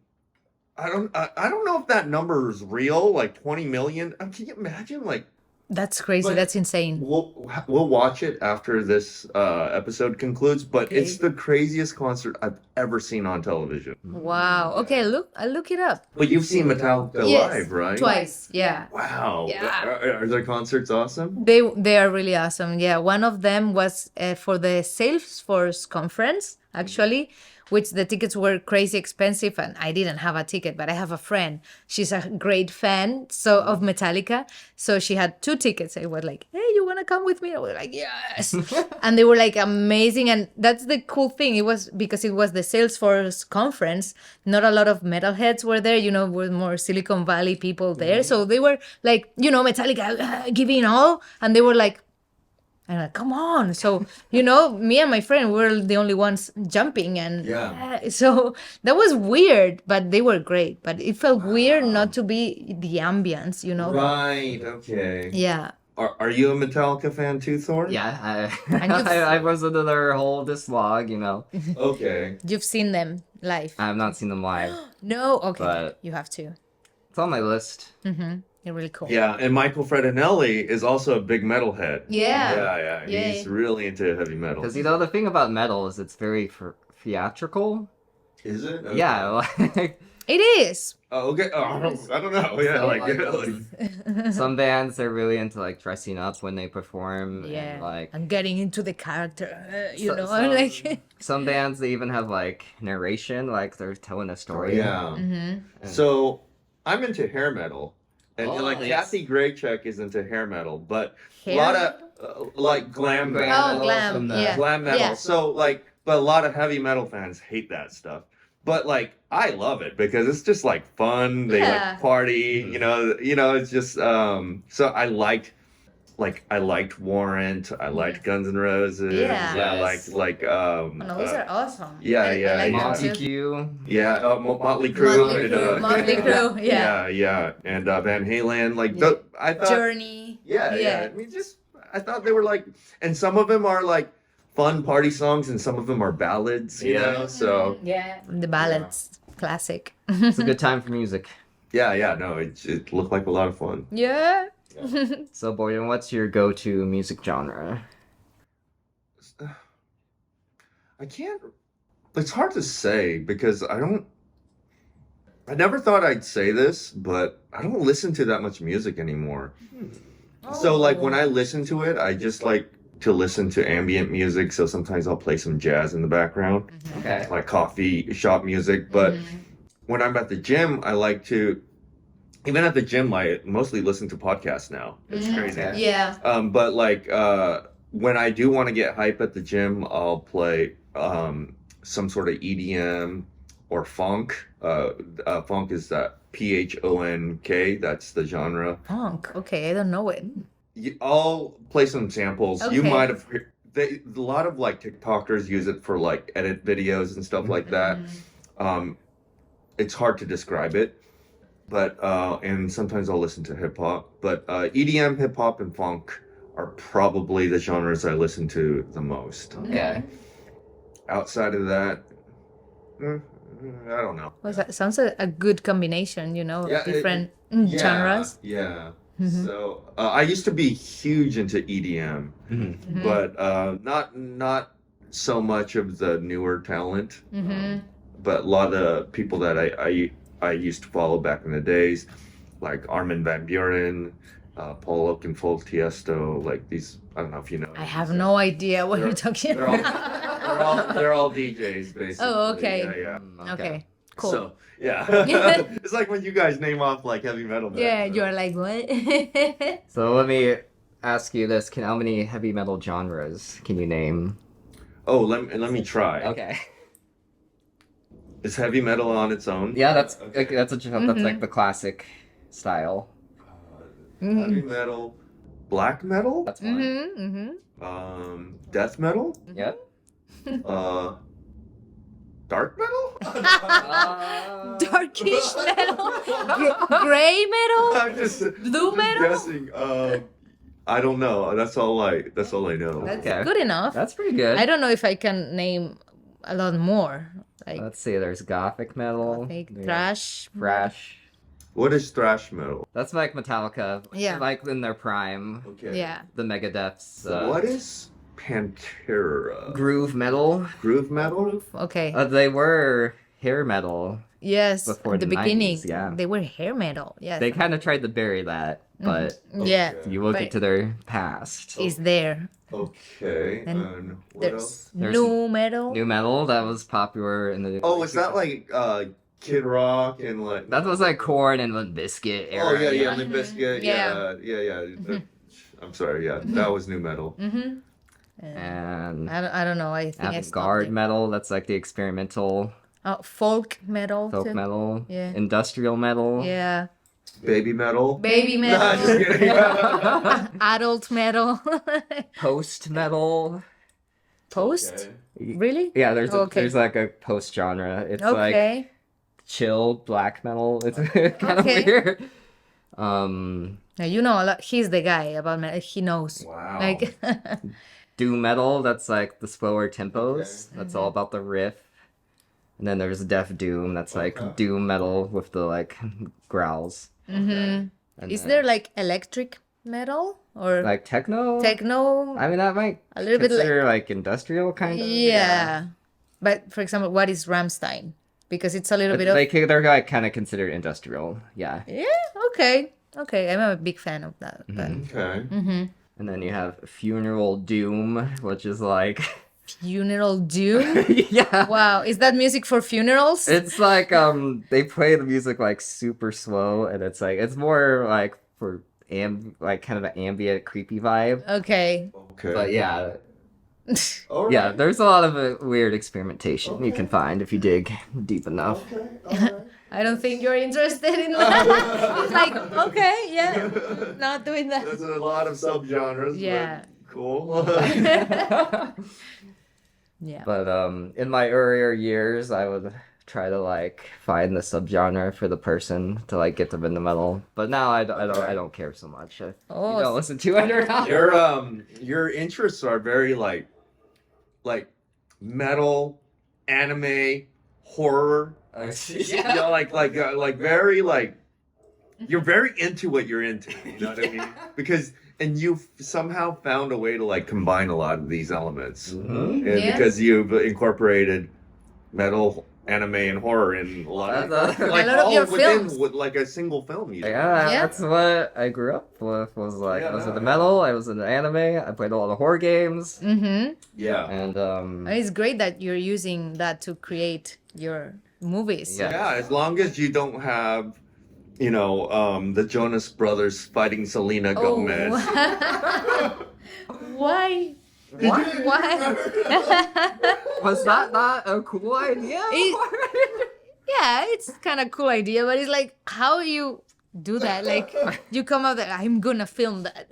I don't know if that number is real, like 20 million. Can you imagine, like? That's crazy. But That's insane. we'll watch it after this episode concludes, but Okay. it's the craziest concert I've ever seen on television. Wow. Okay, I'll look it up. But you've seen Metallica Yes, live, right? twice. Yeah. Wow. Yeah. Are their concerts awesome? They are really awesome. Yeah, one of them was for the Salesforce conference actually, which the tickets were crazy expensive, and I didn't have a ticket, but I have a friend. She's a great fan of Metallica, so she had 2 tickets. I was like, "Hey, you wanna come with me?" I was like, "Yes," and they were like amazing. And that's the cool thing. It was because it was the Salesforce conference. Not a lot of metalheads were there. Were more Silicon Valley people there, so they were like, Metallica giving all, and they were like. I'm like, come on. So, me and my friend were the only ones jumping. And so that was weird, but they were great. But it felt weird not to be the ambience, Right, okay. Yeah. Are you a Metallica fan too, Thor? Yeah, And you've- I was into their whole vlog, Okay. You've seen them live. I have not seen them live. No? Okay. But- You have to. It's on my list. They're really cool. Yeah, and Michael Fredinelli is also a big metalhead. Yeah. Yeah. Yay. He's really into heavy metal. Because, the thing about metal is it's very theatrical. Is it? Okay. Yeah, like, It is. Oh, okay. Oh, I don't know. Yeah, some bands are really into, like, dressing up when they perform. Yeah. And, like, And getting into the character, some, like. some bands, they even have, like, narration, like, they're telling a story. yeah. So I'm into hair metal, and Oh, like yes. Kathy Graycheck is into hair metal, but a Hair lot of like glam Glam metal, Oh, glam. from the- Yeah. glam metal. Yeah. So like, but a lot of heavy metal fans hate that stuff. But like, I love it because it's just like fun. They Yeah. like party, It's just So I liked Warrant. I liked Guns N' Roses. Yeah. I Yes. liked Oh, no, those are awesome. yeah, I yeah, like yeah. them Monty too. Q. yeah, Motley Crue. Motley and, Crue, Motley Crue, yeah. yeah, and Van Halen. Like, Yeah. I thought, Journey. yeah. I mean, I thought they were like, and some of them are like fun party songs, and some of them are ballads. You Yeah. know, so Yeah. The ballads. Classic. It's a good time for music. yeah, no, it looked like a lot of fun. Yeah. So, Boynton, what's your go-to music genre? I can't. It's hard to say because I never thought I'd say this, but I don't listen to that much music anymore. So like when I listen to it, I just like to listen to ambient music. So sometimes I'll play some jazz in the background, Okay. like coffee shop music. But when I'm at the gym, I like to, even at the gym, I mostly listen to podcasts now. It's crazy. Okay. Yeah. But like when I do want to get hype at the gym, I'll play some sort of EDM or funk. Funk is that PHONK. That's the genre. Punk. Okay, I don't know it. I'll play some samples. You Okay. might have. A lot of like TikTokers use it for like edit videos and stuff like that. It's hard to describe it, but and sometimes I'll listen to hip hop. But EDM, hip hop, and funk are probably the genres I listen to the most. Okay. Outside of that, I don't know. Well, that sounds a good combination, of Yeah, different Yeah, genres. Yeah. Mhm. So I used to be huge into EDM, Mm-hmm. but not so much of the newer talent. But a lot of people that I used to follow back in the days, like Armin van Buuren, Paul Oakenfold, Tiesto, like these. I don't know if you know. I have no idea what you're talking They're all, about. they're all DJs basically. Oh, okay. Yeah. Okay, cool. So yeah, it's like when you guys name off like heavy metal bands. Yeah, you're like, what? So let me ask you this: how many heavy metal genres can you name? Oh, let me try. Okay. Is heavy metal on its own? Yeah, that's Okay. that's like the classic style. Heavy metal, black metal, That's fine. death metal, Yep. dark metal. Dark darkish metal, gray metal, I'm just blue metal. guessing. I don't know. That's all I know. That's Okay. good enough. That's pretty good. I don't know if I can name a lot more. Like Let's see. There's gothic metal. fake we got thrash. thrash. What is thrash metal? That's like Metallica. Yeah. Like in their prime. Okay. Yeah. The Megadeths. What is Pantera? Groove metal. Groove metal? Okay. They were hair metal. Yes. before At the the 90s, beginning, yeah. they were hair metal. Yes. They kind of tried to bury that, but Yeah. Okay. you look But into their past. it's there. Okay. And And what There's else? There's new metal. New metal that was popular in the. Oh, is that like Kid Rock and like? That was like Korn and Limp Bizkit era. Oh yeah, yeah, Mhm. Limp Bizkit. Yeah. Yeah. I'm sorry. Yeah, that was new metal. Mm-hmm. And I don't know. I think I stopped avant-garde it. metal. That's like the experimental Folk metal. folk too. metal. Yeah. Industrial metal. Yeah. Baby metal. Baby Nah, just metal. kidding. Adult metal. Post metal. Post? Okay. Really? Yeah, there's Okay. there's like a post genre. It's like Okay. chill black metal. It's kind of Okay. weird. Now you know a lot. He's the guy about metal. He knows. Wow. Like. Doom metal. That's like the slower tempos. Okay. That's all about the riff. And then there's Death Doom. That's like Okay. doom metal with the like growls. Mm-hmm. And Is then, there like electric metal or like techno? techno? I mean, that might A little bit like consider like industrial kind of. yeah. But for example, what is Rammstein? Because it's a little bit of They're like kind of considered industrial. Yeah. yeah. Okay. Okay. I'm a big fan of that. But Okay. And then you have Funeral Doom, which is like funeral doom. yeah. Wow. Is that music for funerals? It's like they play the music like super slow, and it's like it's more like for like kind of an ambient creepy vibe. Okay. Okay. But yeah, All yeah, right. there's a lot of weird experimentation you can find if you dig deep enough. Okay. All right. I don't think you're interested in that. It's like okay, yeah, not doing that. There's a lot of subgenres. Yeah. But cool. Yeah. But in my earlier years, I would try to like find the subgenre for the person to like get them into metal. But now I don't care so much. You Oh, don't listen to it or not. Your interests are very like metal, anime, horror. You know, like very like you're very into what you're into. You know what I mean? Because and you've somehow found a way to like combine a lot of these elements, and Yeah. because you've incorporated metal, anime, and horror in a lot of That's A lot of your films. with like a single film. You know? Yeah, Yeah. that's what I grew up with. Was like Yeah, I was no, into yeah. metal. I was into anime. I played a lot of horror games, Mm-hmm. Yeah. and It's great that you're using that to create your movies. Yeah. Yeah, as long as you don't have, you know, the Jonas Brothers fighting Selena Oh. Gomez. Why? Did Why? you- Why? was that not a cool idea? Yeah, it's kind of cool idea, but it's like how you do that. Like you come out that I'm gonna film that.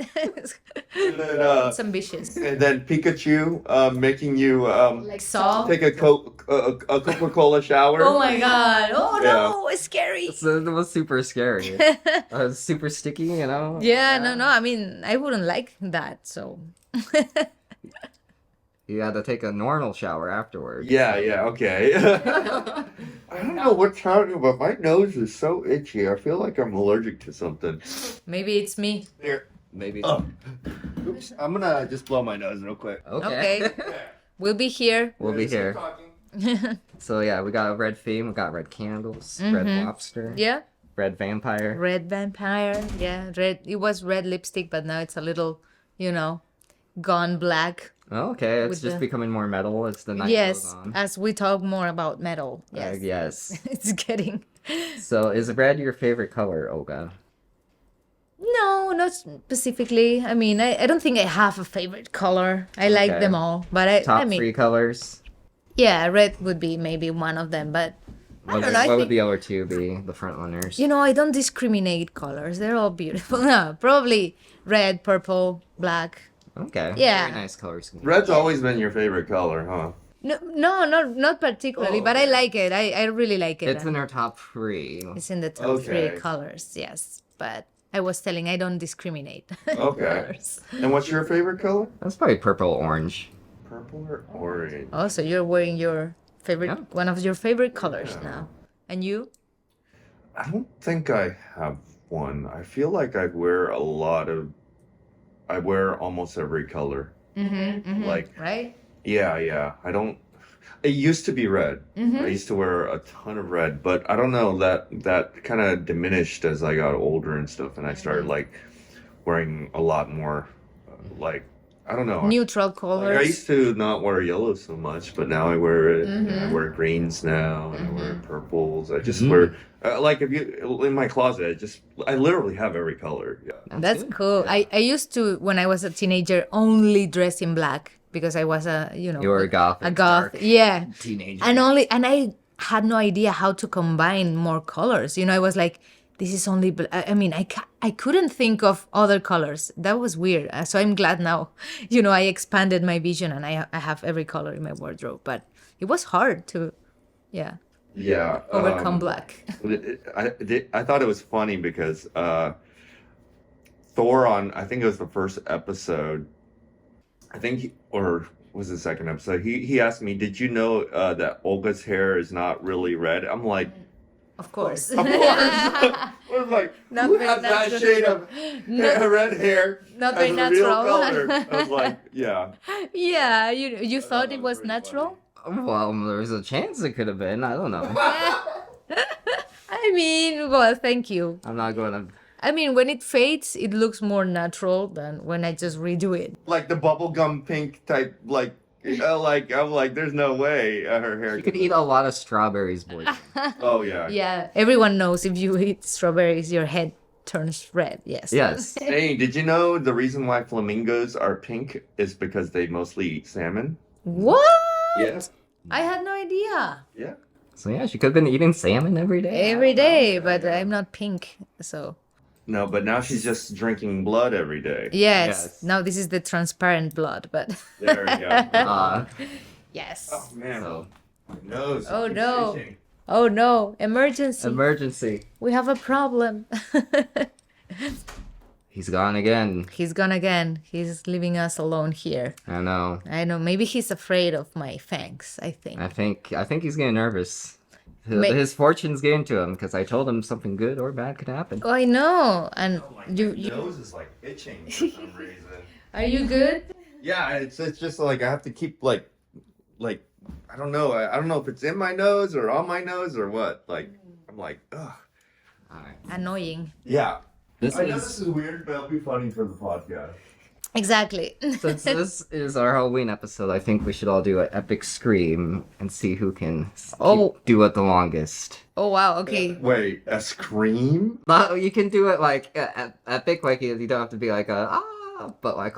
And then, It's ambitious. and then Pikachu making you Like Saw. take a Coca-Cola shower. Oh my god! Oh Yeah. no, it's scary. So it was super scary. It was super sticky, you know. Yeah, no. I mean, I wouldn't like that. So. You had to take a normal shower afterwards. Yeah, okay. I don't know what's happening, but my nose is so itchy. I feel like I'm allergic to something. Maybe it's me. Here. Maybe. Oh. Oops. I'm gonna just blow my nose real quick. Okay. Okay. We'll be here. We'll be here. So yeah, we got a red theme. We got red candles, red lobster, Yeah. red vampire. Red vampire. Yeah. Red. It was red lipstick, but now it's a little, gone black. Oh, okay, it's With just the- becoming more metal. It's the night Yes. goes on. As we talk more about metal. Yes. Yes. It's getting. So is red your favorite color, Olga? No, not specifically. I mean, I don't think I have a favorite color. I like Okay. them all, but I Top mean, three colors. yeah, red would be maybe one of them, but I don't know. I What think, would the other two be? The front runners. I don't discriminate colors. They're all beautiful. No, probably red, purple, black. Okay. Yeah. Very nice color scheme. Red's always been your favorite color, huh? not particularly, but I like it. I really like it. It's in our top 3. It's in the top 3 Okay. colors, yes. But I was telling I don't discriminate. Okay. Colors. And what's your favorite color? That's probably purple orange. Purple or orange? Oh, so you're wearing your favorite, Yeah. one of your favorite colors now. And you? I don't think I have one. I feel like I wear almost every color. Like, Right? yeah. I don't. It used to be red. I used to wear a ton of red, but I don't know, that kind of diminished as I got older and stuff, and I started like wearing a lot more, like, I don't know. Neutral Like, colors. I used to not wear yellow so much, but now I wear it. And I wear greens now, and I wear purples. I just wear, like, if you in my closet, I literally have every color. Yeah. That's good. cool. I used to, when I was a teenager, only dress in black because I was You were a goth. a goth. Yeah. Teenager. And I had no idea how to combine more colors. I was like, this is only I mean, I couldn't think of other colors. That was weird. So I'm glad now, I expanded my vision and I have every color in my wardrobe. But it was hard to, yeah, overcome black. I thought it was funny because Thor I think it was the first episode, or was the second episode, he asked me, did you know that Olga's hair is not really red? I'm like, Of course. of course. I was like, Not who very has that natural. shade of red hair Not as very a real natural. color? I was like, yeah. Yeah, you thought it was pretty natural? Well, there's a chance it could have been. I don't know. I mean, well, thank you. I'm not going to. I mean, when it fades, it looks more natural than when I just redo it. Like the bubblegum pink type, like I'm like, there's no way her hair. You could eat a lot of strawberries, boys. Oh yeah. Yeah, everyone knows if you eat strawberries, your head turns red. Yes. Yes. Hey, did you know the reason why flamingos are pink is because they mostly eat salmon? What? Yes. I had no idea. Yeah. So yeah, she could have been eating salmon every day. Every day, but I'm not pink, so. No, but now she's just drinking blood every day. Yes. Yes. Now this is the transparent blood, but There we go. yes. Oh man, So my nose. Oh, keeps no. itching. Oh no, emergency. emergency. We have a problem. He's gone again. He's gone again. He's leaving us alone here. I know. I know. Maybe he's afraid of my fangs, I think. I think he's getting nervous. May- His fortune's getting to him because I told him something good or bad could happen. Oh, I know. And My you nose is like itching for some reason. are you good? Yeah, it's just like I have to keep like I don't know. I don't know if it's in my nose or on my nose or what. Like I'm like, ugh. All right. Annoying. Yeah. This I know is this is weird, but it'll be funny for the podcast. Exactly. since this is our Halloween episode. I think we should all do an epic scream and see who can do it the longest. Oh wow. Okay. Wait, a scream? No, you can do it like epic, like you don't have to be like but like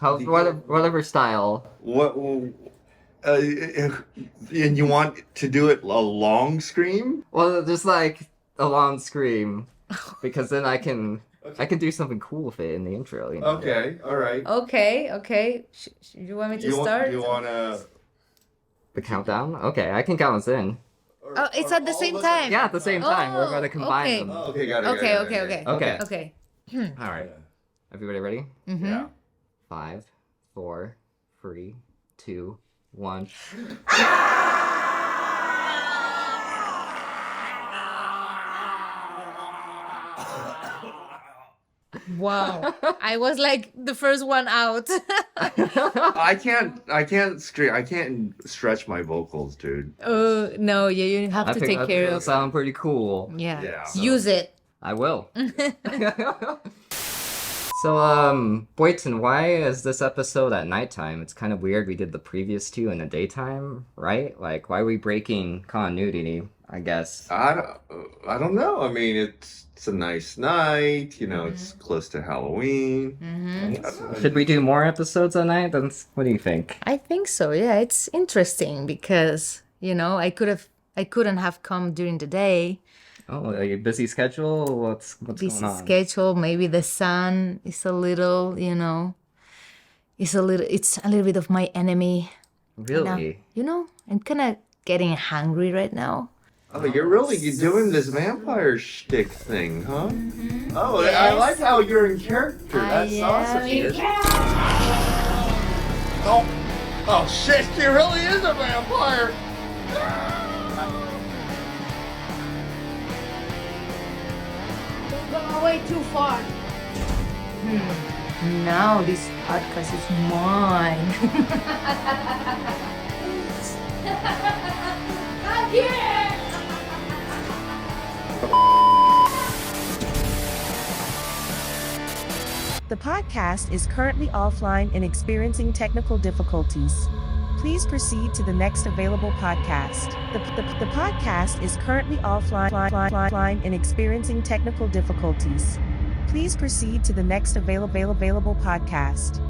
whatever style. What? And you want to do it a long scream? Well, just like a long scream, because then I can do something cool with it in the intro. You know? Okay, all right. Okay. Okay. You want me to start? You want to? The countdown. Okay, I can count us in. Oh, it's at the same time. Yeah, at the same time. We're Oh, going to combine okay. them. Oh, okay, got it. Okay. Okay. Okay. Okay. Okay. All right. Everybody ready? Mm-hmm. Yeah. 5, 4, 3, 2, 1. Wow. I was like the first one out. I can't scream. I can't stretch my vocals, dude. Oh no, yeah, you have I to think take that care will of. sound pretty cool. Yeah. Yeah. Use it. I will. So, Boynton, why is this episode at nighttime? It's kind of weird. We did the previous two in the daytime, right? Like, why are we breaking continuity, I guess? I don't know. I mean, it's a nice night. You know, it's close to Halloween. Should we do more episodes at night? What do you think? I think so. Yeah, it's interesting because I couldn't have come during the day. Oh, are you busy schedule? What's Busy going on? schedule. Maybe the sun is a little, it's a little bit of my enemy. And now, Really? I'm kind of getting hungry right now. Oh, you're doing this vampire shtick thing, huh? Oh, I like Yes. how you're in character. I That's am awesome. in Oh, oh shit! She really is a vampire. Don't go away too far. Now this podcast is mine. I'm here! The podcast is currently offline and experiencing technical difficulties. Please proceed to the next available podcast. The podcast is currently offline and experiencing technical difficulties. Please proceed to the next available podcast.